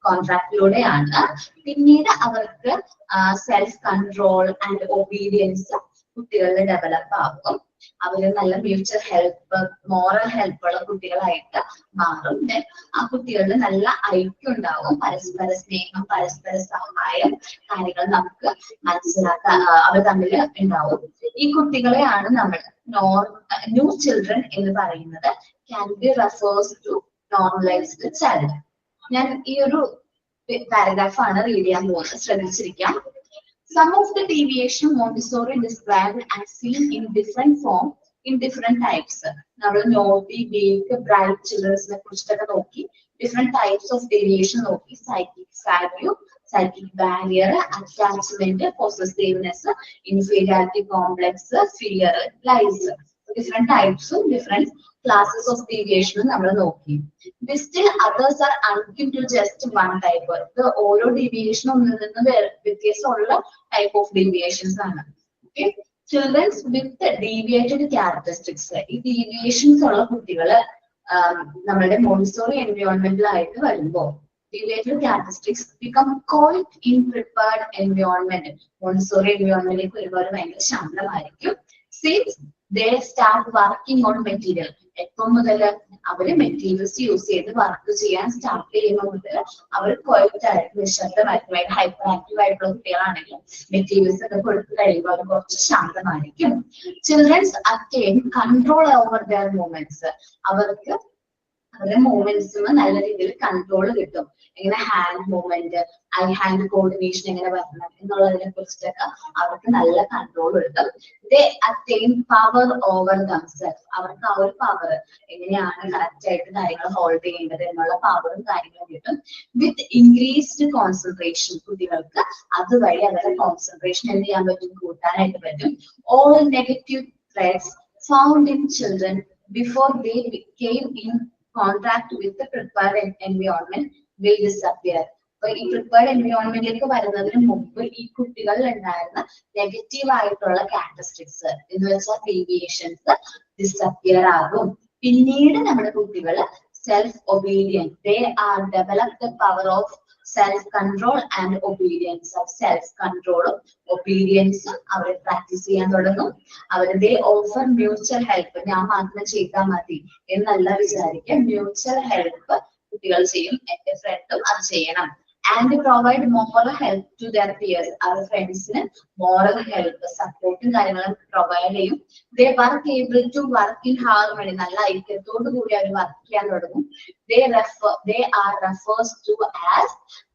S1: കോൺട്രാക്റ്റിലൂടെയാണ്. പിന്നീട് അവർക്ക് സെൽഫ് കൺട്രോൾ ആൻഡ് ഒബീഡിയൻസ് കുട്ടികളിൽ ഡെവലപ്പ് ആകും. അവര് നല്ല മ്യൂച്വൽ ഹെൽപ്പ്, മോറൽ ഹെൽപ്പുള്ള കുട്ടികളായിട്ട് മാറും. ആ കുട്ടികളിൽ നല്ല ഐക്യം ഉണ്ടാവും, പരസ്പര സ്നേഹം, പരസ്പര സഹായം കാര്യങ്ങൾ നമുക്ക് മനസ്സിലാക്കാൻ അവർ തമ്മിൽ ഉണ്ടാവും. ഈ കുട്ടികളെയാണ് നമ്മൾ ന്യൂ ചിൽഡ്രൻ എന്ന് പറയുന്നത്. Can be refers to normalized child. ഞാൻ ഈ ഒരു പാരഗ്രാഫാണ് റീഡ് ചെയ്യാൻ പോകുന്നത്, ശ്രദ്ധിച്ചിരിക്കാം. Some of the deviation Montessori described as seen in different form in different types. നമ്മൾ naughty, weak, bright childrensനെ കുറിച്ചിട്ടൊക്കെ നോക്കി, different types of deviation നോക്കി. Psychic barrier, attachment, possessiveness, inferiority complex, fear, lies. Different types of different classes of deviation നമ്മൾ നോക്കി. Still others are akin to just one type. ഓരോ deviation ഒന്നിൽ നിന്ന് വ്യത്യാസമുള്ള type of deviations ആണ്. Okay, children's with deviated characteristics, ഈ deviations ഉള്ള കുട്ടികള് നമ്മുടെ മോണ്ടിസോറി എൻവയോൺമെന്റിലായിട്ട് വരുമ്പോൾ deviated characteristics become quite in prepared environment. Montessori എൻവയോൺമെന്റിലേക്ക് വരുമ്പോൾ ഭയങ്കര ശാന്തമായിരിക്കും. Since they start working on material. എപ്പം മുതൽ അവര് മെറ്റീരിയൽസ് യൂസ് ചെയ്ത് വർക്ക് ചെയ്യാൻ സ്റ്റാർട്ട് ചെയ്യുമ്പോൾ മുതൽ അവർ ക്വയറ്റ് ആയിരിക്കും, നിശബ്ദമായിരിക്കും. ഹൈപ്പർ ആക്റ്റീവ് ആയിട്ടുള്ള കുട്ടികളാണെങ്കിൽ മെറ്റീരിയൽസ് ഒക്കെ കൊടുത്തു കഴിയുമ്പോൾ അവർ കുറച്ച് ശാന്തമായിരിക്കും. Children's attain control over their movements. അവർക്ക് അവരുടെ മൂവ്മെന്റ്സിന് നല്ല രീതിയിൽ കൺട്രോൾ കിട്ടും. എങ്ങനെ hand movement, eye hand coordination എങ്ങനെ വരണം എന്നുള്ളതിനെ കുറിച്ചിട്ടൊക്കെ അവർക്ക് നല്ല കൺട്രോൾ കിട്ടും. They attain power over themselves. അവർക്ക് ആ ഒരു പവർ, എങ്ങനെയാണ് കറക്റ്റ് ആയിട്ട് കാര്യങ്ങൾ ഹോൾഡ് ചെയ്യേണ്ടത് എന്നുള്ള പവറും കാര്യങ്ങളും കിട്ടും. വിത്ത് ഇൻക്രീസ്ഡ് കോൺസെൻട്രേഷൻ കുട്ടികൾക്ക് അതുവഴി അവരുടെ കോൺസെൻട്രേഷൻ എന്ത് ചെയ്യാൻ പറ്റും, കൂട്ടാനായിട്ട് പറ്റും. All negative threads found in children before they came in contact with the prepared environment will disappear. അപ്പൊ ഈ പ്രിപ്പയർഡ് എൻവയോൺമെന്റിലേക്ക് വരുന്നതിന് മുമ്പ് ഈ കുട്ടികളിൽ ഉണ്ടായിരുന്ന നെഗറ്റീവ് ആയിട്ടുള്ള ക്യാരക്ടറിസ്റ്റിക്സ് എന്ന് വെച്ചാൽ ഡീവിയേഷൻസ് ഡിസപ്പിയർ ആകും. പിന്നീട് നമ്മുടെ കുട്ടികൾ self obedience, they are develop the power of self control and obedience. Self കൺട്രോളും ഒബീഡിയൻസും അവർ പ്രാക്ടീസ് ചെയ്യാൻ തുടങ്ങും. They offer mutual help. ഞാൻ മാത്രം ചെയ്താൽ മതി എന്നല്ല വിചാരിക്കുക, മ്യൂച്വൽ ഹെൽപ്പ് കുട്ടികൾ ചെയ്യും, എന്റെ ഫ്രണ്ടും അത് ചെയ്യണം. And provide moral help to their peers. അവർ ഫ്രണ്ട്സിന് മോറൽ ഹെൽപ്പ്, സപ്പോർട്ടും കാര്യങ്ങളും പ്രൊവൈഡ് ചെയ്യും. They work able to work in harmony. നല്ല ഐക്യത്തോടു കൂടി അവർ വർക്ക് ചെയ്യാൻ തുടങ്ങും. They are refers to as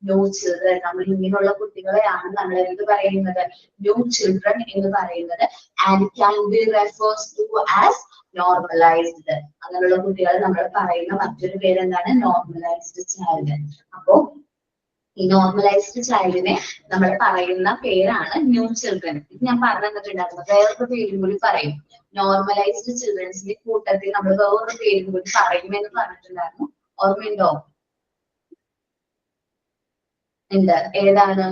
S1: new children. നമ്മൾ ഇങ്ങനെയുള്ള കുട്ടികളെയാണ് നമ്മൾ എന്ത് പറയുന്നത്, ന്യൂ ചിൽഡ്രൻ എന്ന് പറയുന്നത്. And can be refers to as normalized. അങ്ങനെയുള്ള കുട്ടികളെ നമ്മൾ പറയുന്ന മറ്റൊരു പേര് എന്താണ്, നോർമലൈസ്ഡ് ചൈൽഡ്. അപ്പോ ഈ നോർമലൈസ്ഡ് ചൈൽഡിനെ നമ്മൾ പറയുന്ന പേരാണ് ന്യൂ ചിൽഡ്രൻ. ഇത് ഞാൻ പറഞ്ഞു തന്നിട്ടുണ്ടായിരുന്നു. വേറൊരു പേരും കൂടി പറയും. നോർമലൈസ്ഡ് ചിൽഡ്രൻസിന്റെ കൂട്ടത്തിൽ നമ്മൾ വേറൊരു പേരും കൂടി പറയുമെന്ന് പറഞ്ഞിട്ടുണ്ടായിരുന്നു. ഓർമ്മയുണ്ടോ? ഉണ്ട്. ഏതാണ്?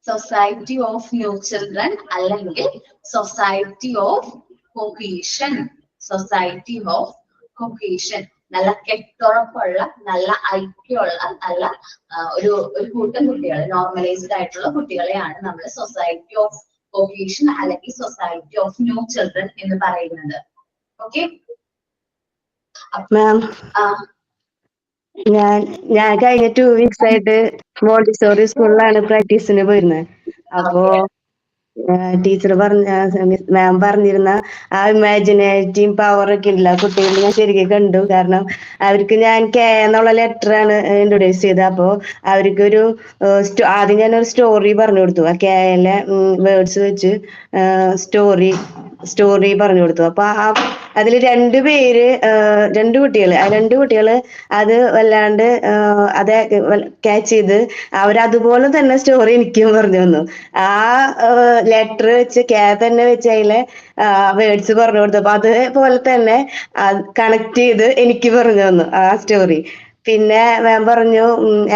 S1: സൊസൈറ്റി ഓഫ് ന്യൂ ചിൽഡ്രൻ അല്ലെങ്കിൽ society of cohesion. Society of cohesion. നല്ല കെട്ടുറപ്പുള്ള, നല്ല ഐക്യമുള്ള, നല്ല ഒരു കൂട്ടം കുട്ടികൾ, നോർമലൈസ്ഡ് ആയിട്ടുള്ള കുട്ടികളെയാണ് നമ്മൾ സൊസൈറ്റി ഓഫ് കൊഹീഷൻ അല്ലെങ്കിൽ സൊസൈറ്റി ഓഫ് ന്യൂ ചിൽഡ്രൻ എന്ന് പറയുന്നത്. ഓക്കെ
S7: മാം, ഞാൻ കഴിഞ്ഞ 2 weeks ആയിട്ട് മോണ്ടിസോറി സ്കൂളിലാണ് പ്രാക്ടീസിന് പോയിരുന്നത്. അപ്പോ ടീച്ചർ മാം പറഞ്ഞിരുന്ന ആ ഇമാജിനേറ്റീവ് പവർ ഒക്കെ ഉണ്ടല്ലോ കുട്ടികളിൽ ഞാൻ ശരിക്കും കണ്ടു. കാരണം അവർക്ക് ഞാൻ കെ എന്നുള്ള ലെറ്ററാണ് ഇൻട്രൊഡ്യൂസ് ചെയ്തത്. അപ്പോ അവർക്കൊരു ആദ്യം ഞാനൊരു സ്റ്റോറി പറഞ്ഞു കൊടുത്തു. ആ കെയിലെ വേർഡ്സ് വെച്ച് സ്റ്റോറി പറഞ്ഞു കൊടുത്തു. അപ്പൊ അതിൽ 2 കുട്ടികള് അത് വല്ലാണ്ട് അത് ക്യാച്ച് ചെയ്ത് അവരതുപോലെ തന്നെ സ്റ്റോറി എനിക്കും പറഞ്ഞു തന്നു. ആ ലെറ്റർ വെച്ച് തന്നെ വെച്ച് അതിലെ വേർഡ്സ് പറഞ്ഞു കൊടുത്തു. അപ്പൊ അതേപോലെ തന്നെ കണക്ട് ചെയ്ത് എനിക്ക് പറഞ്ഞു തന്നു ആ സ്റ്റോറി. പിന്നെ മാം പറഞ്ഞു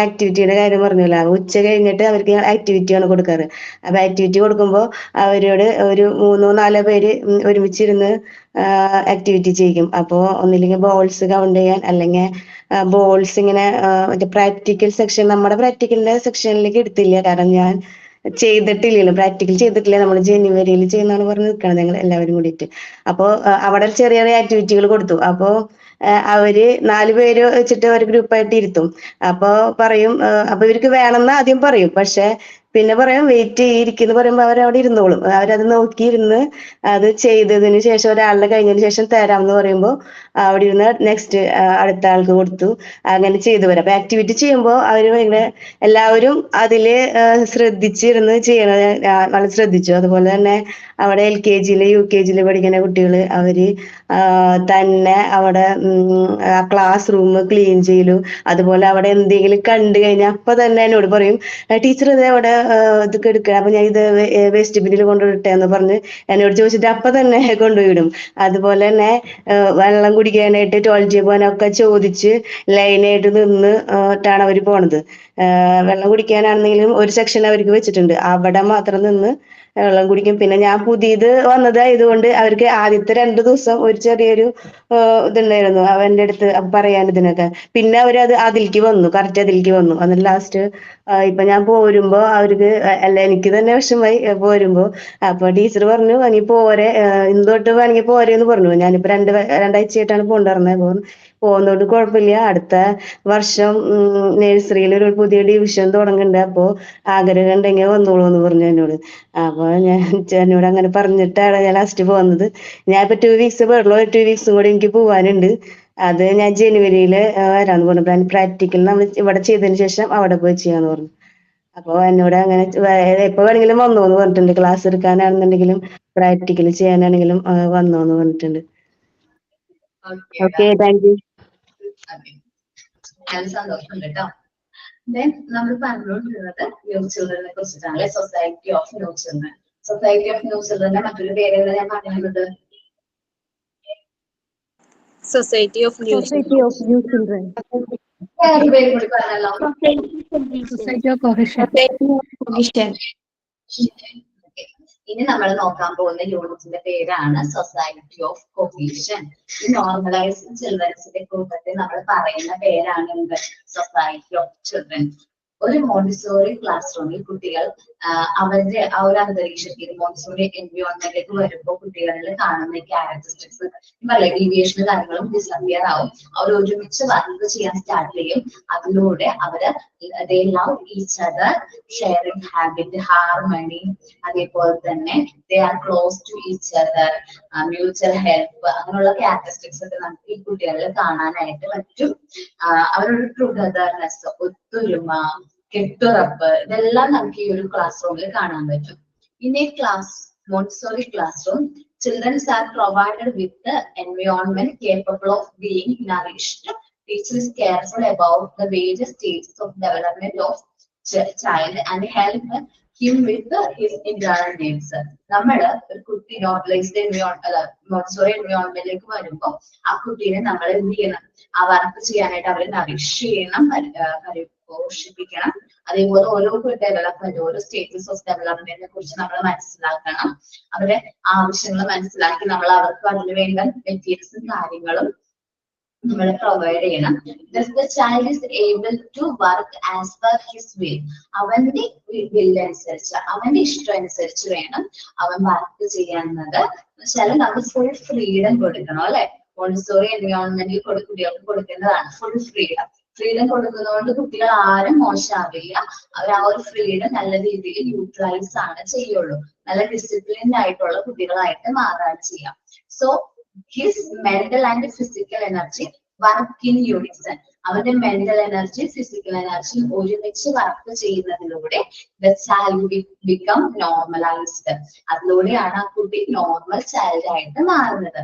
S7: ആക്ടിവിറ്റിയുടെ കാര്യം പറഞ്ഞില്ല. ഉച്ച കഴിഞ്ഞിട്ട് അവർക്ക് ആക്ടിവിറ്റിയാണ് കൊടുക്കാറ്. അപ്പൊ ആക്ടിവിറ്റി കൊടുക്കുമ്പോൾ അവരോട് ഒരു 3-4 പേര് ഒരുമിച്ചിരുന്ന് ആക്ടിവിറ്റി ചെയ്യും. അപ്പോൾ ഒന്നില്ലെങ്കിൽ ബോൾസ് കൗണ്ട് ചെയ്യാൻ, അല്ലെങ്കിൽ ബോൾസ് ഇങ്ങനെ മറ്റേ പ്രാക്ടിക്കൽ സെക്ഷൻ, നമ്മുടെ പ്രാക്ടിക്കലിന്റെ സെക്ഷനിലേക്ക് എടുത്തില്ല. കാരണം ഞാൻ ചെയ്തിട്ടില്ലല്ലോ, പ്രാക്ടിക്കൽ ചെയ്തിട്ടില്ല. നമ്മൾ ജനുവരിയിൽ ചെയ്യുന്നതാണ് പറഞ്ഞ് നിൽക്കണം ഞങ്ങൾ എല്ലാവരും കൂടിയിട്ട്. അപ്പോൾ അവിടെ ചെറിയ ചെറിയ ആക്ടിവിറ്റികൾ കൊടുത്തു. അപ്പോൾ അവര് 4 പേര് വെച്ചിട്ട് ഒരു ഗ്രൂപ്പായിട്ട് ഇരുത്തും. അപ്പൊ പറയും, അപ്പൊ ഇവർക്ക് വേണമെന്ന് ആദ്യം പറയും. പക്ഷെ പിന്നെ പറയും വെയിറ്റ് ചെയ്യിരിക്കുന്നു പറയുമ്പോൾ അവരവിടെ ഇരുന്നോളും. അവരത് നോക്കിയിരുന്ന് അത് ചെയ്തതിന് ശേഷം ഒരാളുടെ കഴിഞ്ഞതിന് ശേഷം തരാമെന്ന് പറയുമ്പോൾ അവിടെ ഇരുന്ന് നെക്സ്റ്റ് അടുത്ത ആൾക്ക് കൊടുത്തു. അങ്ങനെ ചെയ്തു വരാം. അപ്പൊ ആക്ടിവിറ്റി ചെയ്യുമ്പോൾ അവര് ഭയങ്കര എല്ലാവരും അതില് ശ്രദ്ധിച്ചിരുന്ന് ചെയ്യണത് വളരെ ശ്രദ്ധിച്ചു. അതുപോലെ തന്നെ അവിടെ LKG UKG പഠിക്കുന്ന കുട്ടികള് അവര് തന്നെ അവിടെ ആ ക്ലാസ് റൂം ക്ലീൻ ചെയ്യലും, അതുപോലെ അവിടെ എന്തെങ്കിലും കണ്ടു കഴിഞ്ഞാൽ അപ്പൊ തന്നെ എന്നോട് പറയും, ടീച്ചർ ഇത് അവിടെ ഇതൊക്കെ എടുക്കുക, അപ്പൊ ഞാൻ ഇത് വേസ്റ്റ് ബിന്നിൽ കൊണ്ടുവിട്ടെ എന്ന് പറഞ്ഞ് എന്നോട് ചോദിച്ചിട്ട് അപ്പൊ തന്നെ കൊണ്ടുപോയിടും. അതുപോലെ തന്നെ വെള്ളം കുടിക്കാനായിട്ട് ടോയ്ലറ്റിൽ പോകാനൊക്കെ ചോദിച്ച് ലൈനായിട്ട് നിന്നിട്ടാണ് അവര് പോണത്. വെള്ളം കുടിക്കാനാണെന്നെങ്കിലും ഒരു സെക്ഷൻ അവർക്ക് വെച്ചിട്ടുണ്ട്, അവിടെ മാത്രം നിന്ന് വെള്ളം കുടിക്കും. പിന്നെ ഞാൻ പുതിയത് വന്നതായതുകൊണ്ട് അവർക്ക് ആദ്യത്തെ 2 ദിവസം ഒരു ചെറിയൊരു ഇതുണ്ടായിരുന്നു അവന്റെ അടുത്ത് പറയാൻ ഇതിനൊക്കെ. പിന്നെ അവരത് കറക്റ്റ് അതിലേക്ക് വന്നു. എന്നിട്ട് ലാസ്റ്റ് ഇപ്പൊ ഞാൻ പോരുമ്പോ അവർക്ക് അല്ല എനിക്ക് തന്നെ വിഷമായി പോരുമ്പോ. അപ്പൊ ടീച്ചർ പറഞ്ഞു നീ പോരെ, ഇന്ന് തൊട്ട് വേണമെങ്കിൽ പോരെന്ന് പറഞ്ഞു. ഞാനിപ്പോ രണ്ടാഴ്ചയായിട്ടാണ് പോണ്ടിരുന്നത്. അപ്പൊ പോകുന്നോണ്ട് കുഴപ്പമില്ല, അടുത്ത വർഷം നഴ്സറിയിൽ ഒരു പുതിയ ഡിവിഷൻ തുടങ്ങുന്നുണ്ട്, അപ്പോ ആഗ്രഹം ഉണ്ടെങ്കിൽ വന്നോളൂ എന്ന് പറഞ്ഞു എന്നോട്. അപ്പൊ എന്നോട് അങ്ങനെ പറഞ്ഞിട്ടാണ് ഞാൻ ലാസ്റ്റ് പോകുന്നത്. ഞാൻ ഇപ്പൊ 2 weeks പോയുള്ളൂ. 2 weeks കൂടി എനിക്ക് പോവാനുണ്ട്. അത് ഞാൻ ജനുവരിയിൽ വരാന്ന് പറഞ്ഞു. പ്രാക്ടിക്കൽ നമ്മൾ ഇവിടെ ചെയ്തതിന് ശേഷം അവിടെ പോയി ചെയ്യാന്ന് പറഞ്ഞു. അപ്പൊ എന്നോട് അങ്ങനെ എപ്പോ വേണമെങ്കിലും വന്നോന്ന് പറഞ്ഞിട്ടുണ്ട്. ക്ലാസ് എടുക്കാനാണെന്നുണ്ടെങ്കിലും പ്രാക്ടിക്കൽ ചെയ്യാനാണെങ്കിലും വന്നോന്ന് പറഞ്ഞിട്ടുണ്ട്. Okay, thank you.
S1: സന്തോഷമുണ്ട് കേട്ടോ. ദെൻ നമ്മൾ പറഞ്ഞുകൊണ്ടിരുന്നത് ന്യൂ ചിൽഡ്രനെ കുറിച്ചിട്ടാണ്. Society of new children. Society of new ചിൽഡ്രന്റെ മറ്റൊരു പേര് ഞാൻ പറഞ്ഞിരുന്നത്
S4: Society of New
S2: Society of New Children.
S1: വേറൊരു പേര് കൂടി പറഞ്ഞല്ലോ.
S3: Society of Cohesion.
S1: ഇനി നമ്മൾ നോക്കാൻ പോകുന്ന യൂണിറ്റിന്റെ പേരാണ് സൊസൈറ്റി ഓഫ് കൊഹീഷൻ. ഈ നോർമലൈസ്ഡ് ചിൽഡ്രൻസിന്റെ കൂട്ടത്തിൽ നമ്മൾ പറയുന്ന പേരാണ് എന്ത്? Society of children. ഒരു മോണ്ടിസോറി ക്ലാസ് റൂമിൽ കുട്ടികൾ അവരുടെ ആ ഒരു അന്തരീക്ഷത്തിൽ മോണ്ടിസോറി എൻവയോൺമെന്റിലേക്ക് വരുമ്പോൾ കുട്ടികളിൽ കാണുന്ന ക്യാരക്ടറിസ്റ്റിക്സ് പല ഡീവിയേഷനും കാര്യങ്ങളും ഡിസപ്പിയർ ആവും. അവർ ഒരുമിച്ച് വർക്ക് ചെയ്യാൻ സ്റ്റാർട്ട് ചെയ്യും. അതിലൂടെ അവര് they love each other, sharing habit, harmony, അതേപോലെ തന്നെ they are close to each other, mutual help, അങ്ങനെയുള്ള ക്യാരക്ടറിസ്റ്റിക്സ് ഒക്കെ നമുക്ക് ഈ കുട്ടികളിൽ കാണാനായിട്ട് പറ്റും. അവരൊരു ടുഗദർനെസ്, ഒത്തൊരുമ, കെട്ടുറപ്പ്, ഇതെല്ലാം നമുക്ക് ഈ ഒരു ക്ലാസ് റൂമിൽ കാണാൻ പറ്റും. In a Montessori classroom, children are provided with the environment capable of being nourished, Teacher is careful about the various stages of development of child and help him with his internal needs. നമ്മള് ഒരു കുട്ടി normalised മോൺസോറി എൻവയോൺമെന്റിലേക്ക് വരുമ്പോൾ ആ കുട്ടീനെ നമ്മൾ എന്ത് ചെയ്യണം, ആ വർക്ക് ചെയ്യാനായിട്ട് അവരെ നറിഷ് ചെയ്യണം, പോഷിപ്പിക്കണം. അതേപോലെ ഓരോ ഡെവലപ്മെന്റ്, ഓരോ സ്റ്റേജസ് ഓഫ് ഡെവലപ്മെന്റിനെ കുറിച്ച് നമ്മൾ മനസ്സിലാക്കണം. അവരുടെ ആവശ്യങ്ങൾ മനസ്സിലാക്കി നമ്മൾ അവർക്ക് അതിന് വേണ്ട മെറ്റീരിയൽസും കാര്യങ്ങളും നമ്മൾ പ്രൊവൈഡ് ചെയ്യണം. The child is able to work as per his will. അവന്റെ will അനുസരിച്ച്, അവന്റെ ഇഷ്ടം അനുസരിച്ച് വേണം അവൻ വർക്ക് ചെയ്യുന്നത്. ചില നമ്മൾ ഫുൾ ഫ്രീഡം കൊടുക്കണം അല്ലെ. മോണ്ടിസോറി എൻവയോൺമെന്റിൽ കുട്ടികൾക്ക് കൊടുക്കേണ്ടതാണ് ഫുൾ ഫ്രീഡം. ഫ്രീഡം കൊടുക്കുന്നതുകൊണ്ട് കുട്ടികൾ ആരും മോശമാവില്ല. അവർ ആ ഒരു ഫ്രീഡം നല്ല രീതിയിൽ യൂട്ടിലൈസ് ആണ് ചെയ്യുള്ളൂ. നല്ല ഡിസിപ്ലിൻഡ് ആയിട്ടുള്ള കുട്ടികളായിട്ട് മാറാൻ ചെയ്യാം. So his mental and physical energy work in Unison. അവന്റെ മെന്റൽ എനർജി ഫിസിക്കൽ എനർജി ഒരുമിച്ച് വർക്ക് ചെയ്യുന്നതിലൂടെ ദ ചൈൽഡ് ബിക്കം നോർമലൈസ്ഡ്. അതിലൂടെയാണ് ആ കുട്ടി നോർമൽ ചൈൽഡ് ആയിട്ട് മാറുന്നത്.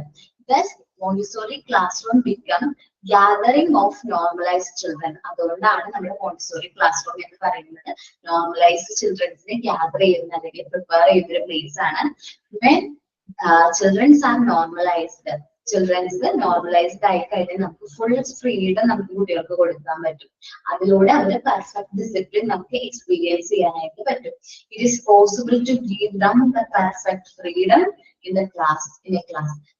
S1: Thus, Montessori classroom become gathering of normalized children. അതുകൊണ്ടാണ് നമ്മുടെ മോണ്ടിസോറി ക്ലാസ് റൂം എന്ന് പറയുന്നത് നോർമലൈസ്ഡ് ചിൽഡ്രൻസിനെ ഗ്യാദർ ചെയ്യുന്ന അല്ലെങ്കിൽ പ്രിപ്പയർ ചെയ്യുന്ന ഒരു പ്ലേസ് ആണ്. When childrens are normalized, children's normalised ആയി കഴിഞ്ഞാൽ നമുക്ക് ഫുൾ ഫ്രീഡം നമുക്ക് കുട്ടികൾക്ക് കൊടുക്കാൻ പറ്റും. അതിലൂടെ അവരുടെ പെർഫെക്റ്റ് ഡിസിപ്ലിൻ നമുക്ക് എക്സ്പീരിയൻസ് ചെയ്യാനായിട്ട് പറ്റും. It is possible to give them the perfect freedom in a class.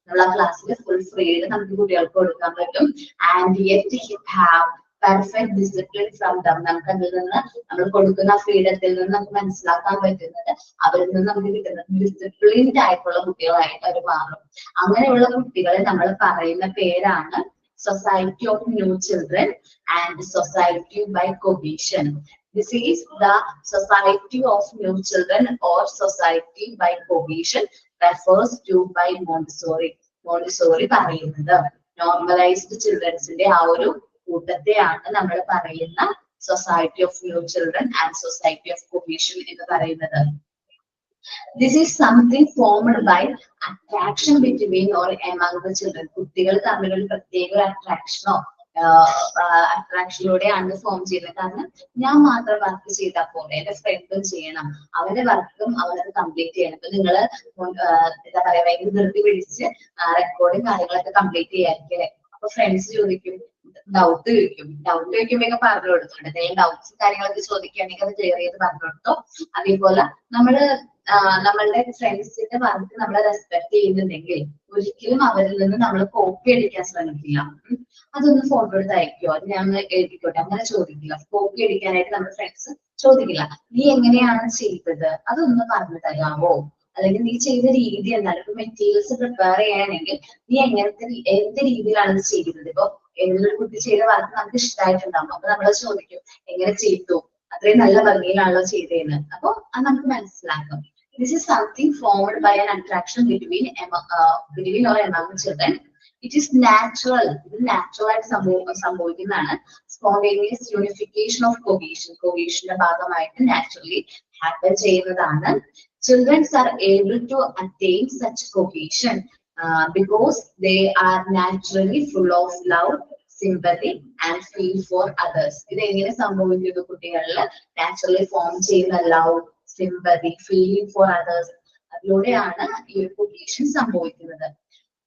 S1: നമ്മൾ ആ ക്ലാസ്സിൽ ഫുൾ ഫ്രീഡം നമുക്ക് കുട്ടികൾക്ക് കൊടുക്കാൻ പറ്റും. And yet have perfect discipline from them. നമുക്ക് അതിൽ നിന്ന് നമ്മൾ കൊടുക്കുന്ന ഫ്രീഡത്തിൽ നിന്ന് നമുക്ക് മനസ്സിലാക്കാൻ പറ്റുന്നത് അവരിൽ നിന്ന് നമുക്ക് കിട്ടുന്നത് ഡിസിപ്ലിൻഡ് ആയിട്ടുള്ള കുട്ടികളായിട്ട് അവർ മാറും. അങ്ങനെയുള്ള കുട്ടികളെ നമ്മൾ പറയുന്ന പേരാണ് society of new children and society by cohesion. This is the society of new children or society by cohesion refers to by Montessori. Montessori പറയുന്നത് നോർമലൈസ്ഡ് ചിൽഡ്രൻസിന്റെ ആ ഒരു കൂട്ടത്തെയാണ് നമ്മൾ പറയുന്ന society of new children and society of cohesion എന്ന് പറയുന്നത്. This is something formed by attraction between or among the children. കുട്ടികൾ തമ്മിലുള്ള പ്രത്യേക അട്രാക്ഷനോ അട്രാക്ഷനിലൂടെയാണ് ഫോം ചെയ്യുന്നത്. കാരണം ഞാൻ മാത്രം വർക്ക് ചെയ്താൽ പോലെ എന്റെ ഫ്രണ്ടും ചെയ്യണം, അവന്റെ വർക്കും അവനത് കംപ്ലീറ്റ് ചെയ്യണം. ഇപ്പൊ നിങ്ങള് എന്താ പറയാ ഭയങ്കര ധൃതി പിടിച്ച് റെക്കോർഡിങ് കാര്യങ്ങളൊക്കെ കംപ്ലീറ്റ് ചെയ്യായിരിക്കും. അപ്പൊ ഫ്രണ്ട്സ് ചോദിക്കും, ഡൗട്ട് ചോദിക്കുമ്പോ പറഞ്ഞു കൊടുത്തു. എന്തെങ്കിലും ഡൗട്ട്സ് കാര്യങ്ങളൊക്കെ ചോദിക്കുകയാണെങ്കിൽ അത് ക്ലിയർ ചെയ്ത് പറഞ്ഞു കൊടുത്തോ. അതേപോലെ നമ്മളുടെ ഫ്രണ്ട്സിന്റെ വർക്ക് നമ്മളെ റെസ്പെക്ട് ചെയ്യുന്നുണ്ടെങ്കിൽ ഒരിക്കലും അവരിൽ നിന്ന് നമ്മൾ കോപ്പി അടിക്കാൻ ശ്രമിക്കില്ല. അതൊന്ന് ഫോട്ടോ എടുത്ത് അയക്കോ, അത് ഞാൻ എഴുതിക്കോട്ടെ, അങ്ങനെ ചോദിക്കില്ല. കോപ്പി അടിക്കാനായിട്ട് നമ്മുടെ ഫ്രണ്ട്സ് ചോദിക്കില്ല. നീ എങ്ങനെയാണ് ചെയ്തത് അതൊന്ന് പറഞ്ഞു തരാമോ, അല്ലെങ്കിൽ നീ ചെയ്ത രീതി എന്താണ്. ഇപ്പൊ മെറ്റീരിയൽസ് പ്രിപ്പയർ ചെയ്യാണെങ്കിൽ നീ എന്ത് രീതിയിലാണ് ഇത് ചെയ്യുന്നത്. ഇപ്പൊ ഏതൊരു കുട്ടി ചെയ്ത വർക്ക് നമുക്ക് ഇഷ്ടമായിട്ടുണ്ടാവും. അപ്പൊ നമ്മൾ ചോദിക്കും എങ്ങനെ ചെയ്തു, അത്രയും നല്ല ഭംഗിയിലാണല്ലോ ചെയ്തതെന്ന്. അപ്പൊ അത് നമുക്ക് മനസ്സിലാക്കും. This is something formed by an attraction between or among children. It is natural. ഇത് natural ആയിട്ട് സംഭവിക്കുന്നതാണ്. Spontaneous unification of cohesion. Cohesionന്റെ ഭാഗമായിട്ട് naturally happen ചെയ്യുന്നതാണ്. Children are able to attain such cohesion because they are naturally full of love, sympathy and feel for others. ഇത് എങ്ങനെ സംഭവിക്കുന്നു? കുട്ടികളിൽ naturally form ചെയ്യുന്ന love, sympathy, feeling for others, അതിലൂടെയാണ് ഈ ഒരു cohesion സംഭവിക്കുന്നത്.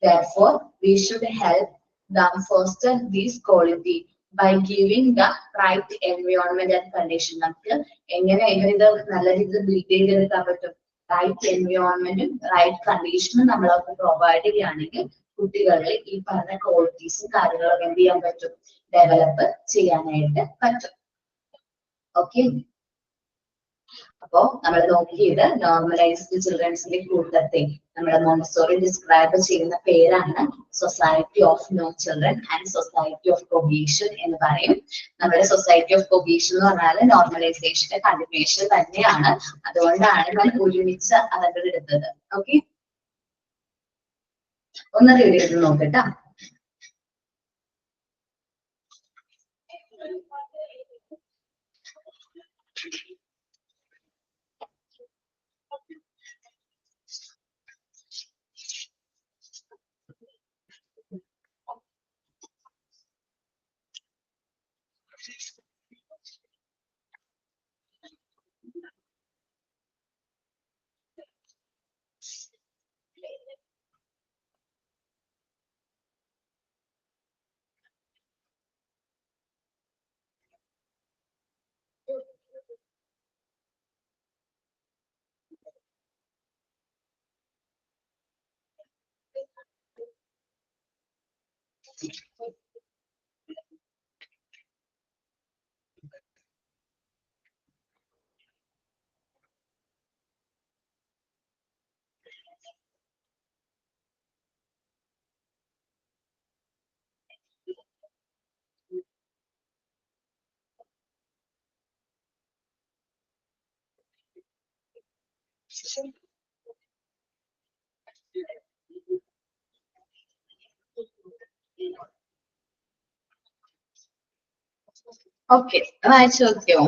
S1: Therefore, we should help them foster this quality by giving the right environment and condition. നമുക്ക് എങ്ങനെ ഇത് നല്ല രീതിയിൽ ബിൽഡ് ചെയ്തെടുക്കാൻ പറ്റും? റൈറ്റ് എൻവയോൺമെന്റും റൈറ്റ് കണ്ടീഷനും നമ്മളൊക്കെ പ്രൊവൈഡ് ചെയ്യുകയാണെങ്കിൽ കുട്ടികളിൽ ഈ പറഞ്ഞ ക്വാളിറ്റീസും കാര്യങ്ങളൊക്കെ എന്ത് ചെയ്യാൻ പറ്റും? ഡെവലപ്പ് ചെയ്യാനായിട്ട് പറ്റും. ഓക്കെ, അപ്പോ നമ്മൾ നോക്കിയത് നോർമലൈസ്ഡ് ചിൽഡ്രൻസിന്റെ കൂട്ടത്തെ നമ്മുടെ മോണ്ടിസോറി ഡിസ്ക്രൈബ് ചെയ്യുന്ന പേരാണ് society of new children and society of cohesion എന്ന് പറയും. നമ്മുടെ സൊസൈറ്റി ഓഫ് കൊഹീഷൻ എന്ന് പറഞ്ഞാൽ നോർമലൈസേഷന്റെ കണ്ടിന്യൂഷൻ തന്നെയാണ്. അതുകൊണ്ടാണ് ഞാൻ ഒരുമിച്ച് അതങ്ങോട്ട് എടുത്തത്. ഓക്കെ, ഒന്ന് റീഡ് ചെയ്ത് നോക്കട്ടാ. ഓക്കെ, വായിച്ചു നോക്കിയോ?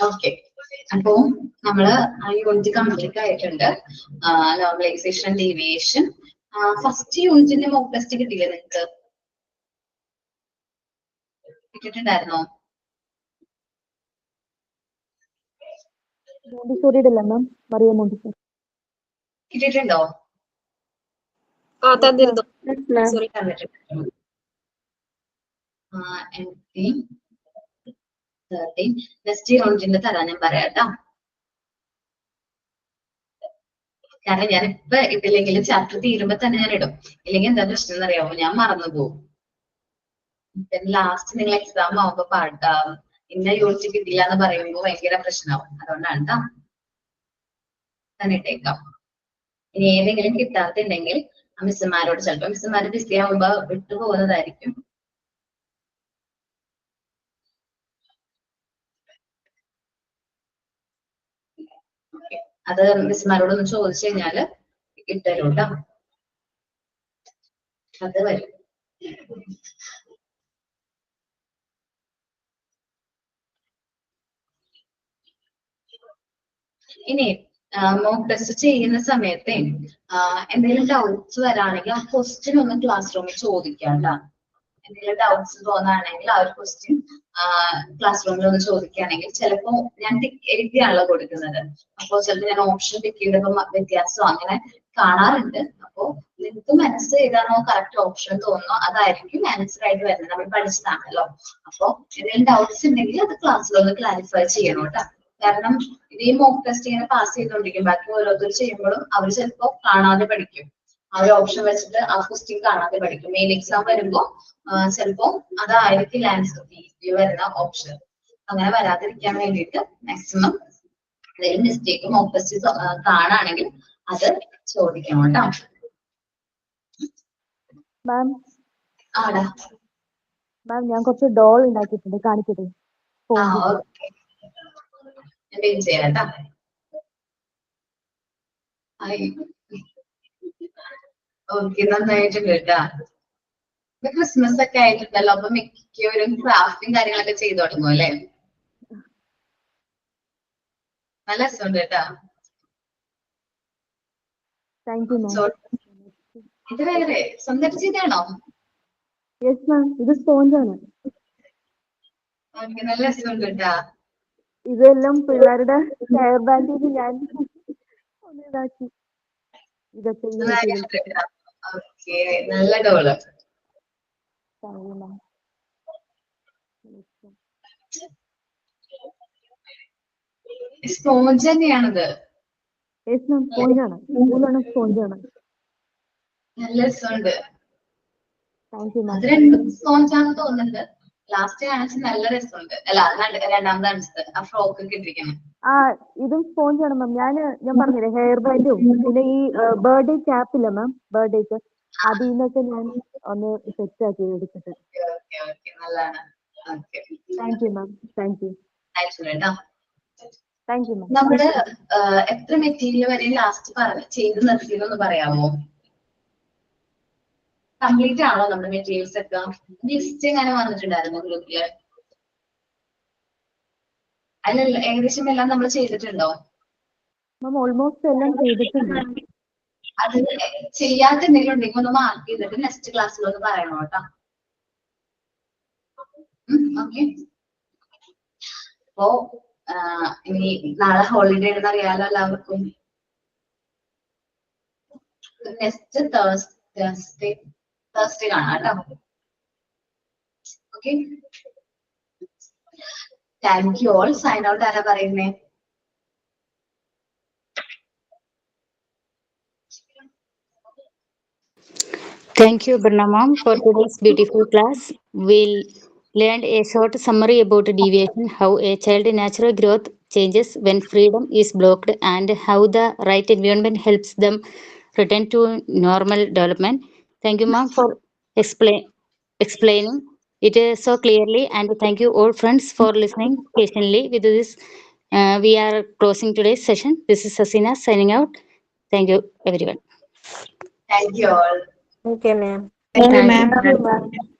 S1: ഓക്കെ, അപ്പോ നമ്മള് യൂണിറ്റ് കംപ്ലീറ്റ് ആയിട്ടുണ്ട്. Normalisation, deviation. ഫസ്റ്റ് യൂണിറ്റിന്റെ മോക്ക് ടെസ്റ്റ് കിട്ടിയില്ലേ നിങ്ങൾക്ക്? കിട്ടിയിട്ടുണ്ടായിരുന്നോ?
S2: മോണ്ടിസോറിയുടെ അല്ല മാം, മറിയ മോണ്ടിസോറി.
S1: കിട്ടിയിട്ടുണ്ടോ?
S4: തന്നിരുന്നു. സോറി.
S1: നെക്സ്റ്റ് യൂണിറ്റിന്റെ തരാൻ ഞാൻ പറയാട്ടോ. കാരണം ഞാൻ ഇപ്പൊ ഇതില്ലെങ്കിലും ചാപ്റ്റർ തീരുമ്പോ തന്നെ ഞാൻ ഇടും. ഇല്ലെങ്കിൽ എന്താ പ്രശ്നം എന്നറിയാമോ, ഞാൻ മറന്നു പോകും. ലാസ്റ്റ് നിങ്ങൾ എക്സാം ആവുമ്പോ ഇന്ന യൂണിറ്റ് കിട്ടില്ല എന്ന് പറയുമ്പോ ഭയങ്കര പ്രശ്നമാവും. അതുകൊണ്ടാണ് കേട്ടോ തന്നെ ഇട്ടേക്കാം. ഇനി ഏതെങ്കിലും കിട്ടാത്തുണ്ടെങ്കിൽ മിസ്സുമാരോട്, ചിലപ്പോ മിസ്സുമാര് ബിസി ആവുമ്പോ വിട്ടുപോകുന്നതായിരിക്കും. അത് മിസ്സുമാരോടൊന്ന് ചോദിച്ചു കഴിഞ്ഞാല് ഇട്ടരും കേട്ടോ. അത് വരും. ഇനി മോക്ക് ടെസ്റ്റ് ചെയ്യുന്ന സമയത്തെ എന്തെങ്കിലും ഡൗട്ട്സ് വരാണെങ്കിൽ ആ ക്വസ്റ്റ്യൻ ഒന്ന് ക്ലാസ് റൂമിൽ ചോദിക്കാം കേട്ടോ. എന്തെങ്കിലും ഡൗട്ട്സ് തോന്നുകയാണെങ്കിൽ ആ ഒരു ക്വസ്റ്റ്യൻ ക്ലാസ് റൂമിൽ ഒന്ന് ചോദിക്കുകയാണെങ്കിൽ, ചിലപ്പോ ഞാൻ എഴുതിയാണല്ലോ കൊടുക്കുന്നത്. അപ്പോ ചിലപ്പോൾ ഞാൻ ഓപ്ഷൻ ടിക്ക് ചെയ്തപ്പോൾ വ്യത്യാസം അങ്ങനെ കാണാറുണ്ട്. അപ്പോ നിങ്ങൾക്ക് മനസ്സ് ഏതാണോ കറക്റ്റ് ഓപ്ഷൻ തോന്നുന്നോ അതായിരിക്കും ആൻസർ ആയിട്ട് വരുന്നത്. നമ്മൾ പഠിച്ചതാണല്ലോ. അപ്പോ എന്തെങ്കിലും ഡൗട്ട്സ് ഉണ്ടെങ്കിൽ അത് ക്ലാസ്സിൽ ഒന്ന് ക്ലാരിഫൈ ചെയ്യണം കേട്ടോ. കാരണം ഇതേ മോക്ക് ടെസ്റ്റ് ഇങ്ങനെ പാസ് ചെയ്തോണ്ടിരിക്കും. ബാക്കി ഓരോരുത്തർ ചെയ്യുമ്പോഴും അവർ ചിലപ്പോ കാണാതെ പഠിക്കും. ആ ഒരു ഓപ്ഷൻ വെച്ചിട്ട് ആ ക്വസ്റ്റ്യൻ കാണാതെ പഠിക്കും. മെയിൻ എക്സാം വരുമ്പോ ചിലപ്പോ അതായിരിക്കും ആൻസർ വരുന്ന ഓപ്ഷൻ. അങ്ങനെ വരാതിരിക്കാൻ വേണ്ടിയിട്ട് മാക്സിമം എന്തെങ്കിലും മിസ്റ്റേക്ക് മോക്ക് ടെസ്റ്റ് കാണുകയാണെങ്കിൽ അത് ചോദിക്കണം കേട്ടോ.
S2: മാം,
S1: ആടാ
S2: മാം ഞാൻ കുറച്ച് ഡോൾ ഉണ്ടാക്കിയിട്ടുണ്ട്, കാണിക്കട്ടെ?
S1: ഓക്കെ, എന്തെങ്കിലും ചെയ്യാം കേട്ടോ. ഓക്കെ, നന്നായിട്ടുണ്ട് കേട്ടാ. ക്രിസ്മസ് ഒക്കെ ആയിട്ടുണ്ടല്ലോ, അപ്പൊ മിക്കവരും ക്രാഫ്റ്റും കാര്യങ്ങളൊക്കെ ചെയ്തു തുടങ്ങും അല്ലെ? നല്ല രസമുണ്ട് കേട്ടാ.
S2: Thank you ma'am.
S1: ഇത് വേറെ സ്വന്തം ചെയ്താണോ?
S2: യെസ് മാം, ഇത് സ്പോഞ്ച് ആണ്.
S1: ഓക്കെ, നല്ല രസമുണ്ട് കേട്ടാ.
S2: ഇതെല്ലാം പിള്ളേരുടെ ഹെയർ ബാൻഡിൽ ഞാൻ ഒന്ന് ഇതാക്കി. ഇതൊക്കെ
S1: ഓക്കെ, നല്ല doll.
S2: Thank you ma'am.
S1: Sponge തന്നെയാണത്.
S2: യെസ് മാം, സ്പോഞ്ച് ആണ്. മൂന്നെണ്ണം സ്പോഞ്ച് ആണ്.
S1: നല്ല രസമുണ്ട്.
S2: Thank you ma'am.
S1: അത് രണ്ടും സ്പോഞ്ച് ആണെന്ന് തോന്നുന്നുണ്ട്. ലാസ്റ്റ് കാണിച്ച് നല്ല രസമുണ്ട്. അല്ല, രണ്ടാമത് കാണിച്ചത് ആ ഫ്രോക്ക് ഒക്കെ ഇട്ടിരിക്കണം.
S2: ഇതും സ്പോഞ്ച് ആണ് മാം. ഞാൻ പറഞ്ഞില്ലേ ഹെയർ ബാൻഡും പിന്നെ ഈ ബർത്ത്ഡേ ക്യാപ്പ് ഇല്ല മാം, ബർത്ത്ഡേക്ക് അതിൽ നിന്നൊക്കെ ഞാൻ ഒന്ന് സെറ്റ് ആക്കി എടുത്തിട്ട്.
S1: നല്ലതാണ്.
S2: Thank you ma'am. Thank you. Thank you ma'am.
S1: നമ്മള് എത്ര മെറ്റീരിയൽ വരെ ലാസ്റ്റ് ചെയ്ത് നിർത്തിയെന്ന് പറയാമോ? കംപ്ലീറ്റ് ആണോ നമ്മുടെ മെറ്റീരിയൽസ് ഒക്കെ? ലിസ്റ്റ് എങ്ങനെ വന്നിട്ടുണ്ടായിരുന്നു ഗ്രൂപ്പില്? അല്ലല്ല, ഏകദേശം എല്ലാം നമ്മൾ ചെയ്തിട്ടുണ്ടോ?
S2: മാം ഓൾമോസ്റ്റ് എല്ലാം ചെയ്തിട്ടുണ്ട്.
S1: അത് ചെയ്യാത്ത എന്തെങ്കിലും ഉണ്ടെങ്കിൽ ഒന്ന് മാർക്ക് ചെയ്തിട്ട് നെക്സ്റ്റ് ക്ലാസ്സിൽ ഒന്ന് പറയണം കേട്ടോ. ഓക്കെ, അപ്പോ ഇനി നാളെ ഹോളിഡേ ആണെന്ന് അറിയാലോ എല്ലാവർക്കും. നെക്സ്റ്റ് തേഴ്സ്ഡേ കാണാം കേട്ടോ. Okay, thank you all. Sign out ആരാ പറയുന്നേ?
S6: Thank you, Barna ma'am, for today's beautiful class. We'll learned a short summary about deviation, how a child natural growth changes when freedom is blocked, and how the right environment helps them return to normal development. Thank you, ma'am, for explaining it so clearly, and thank you all friends for listening patiently. With this, we are closing today's session. This is Hasina signing out. Thank you, everyone.
S1: Thank you all.
S4: Okay, ma'am.
S7: Thank you, ma'am.
S5: Thank you, ma'am.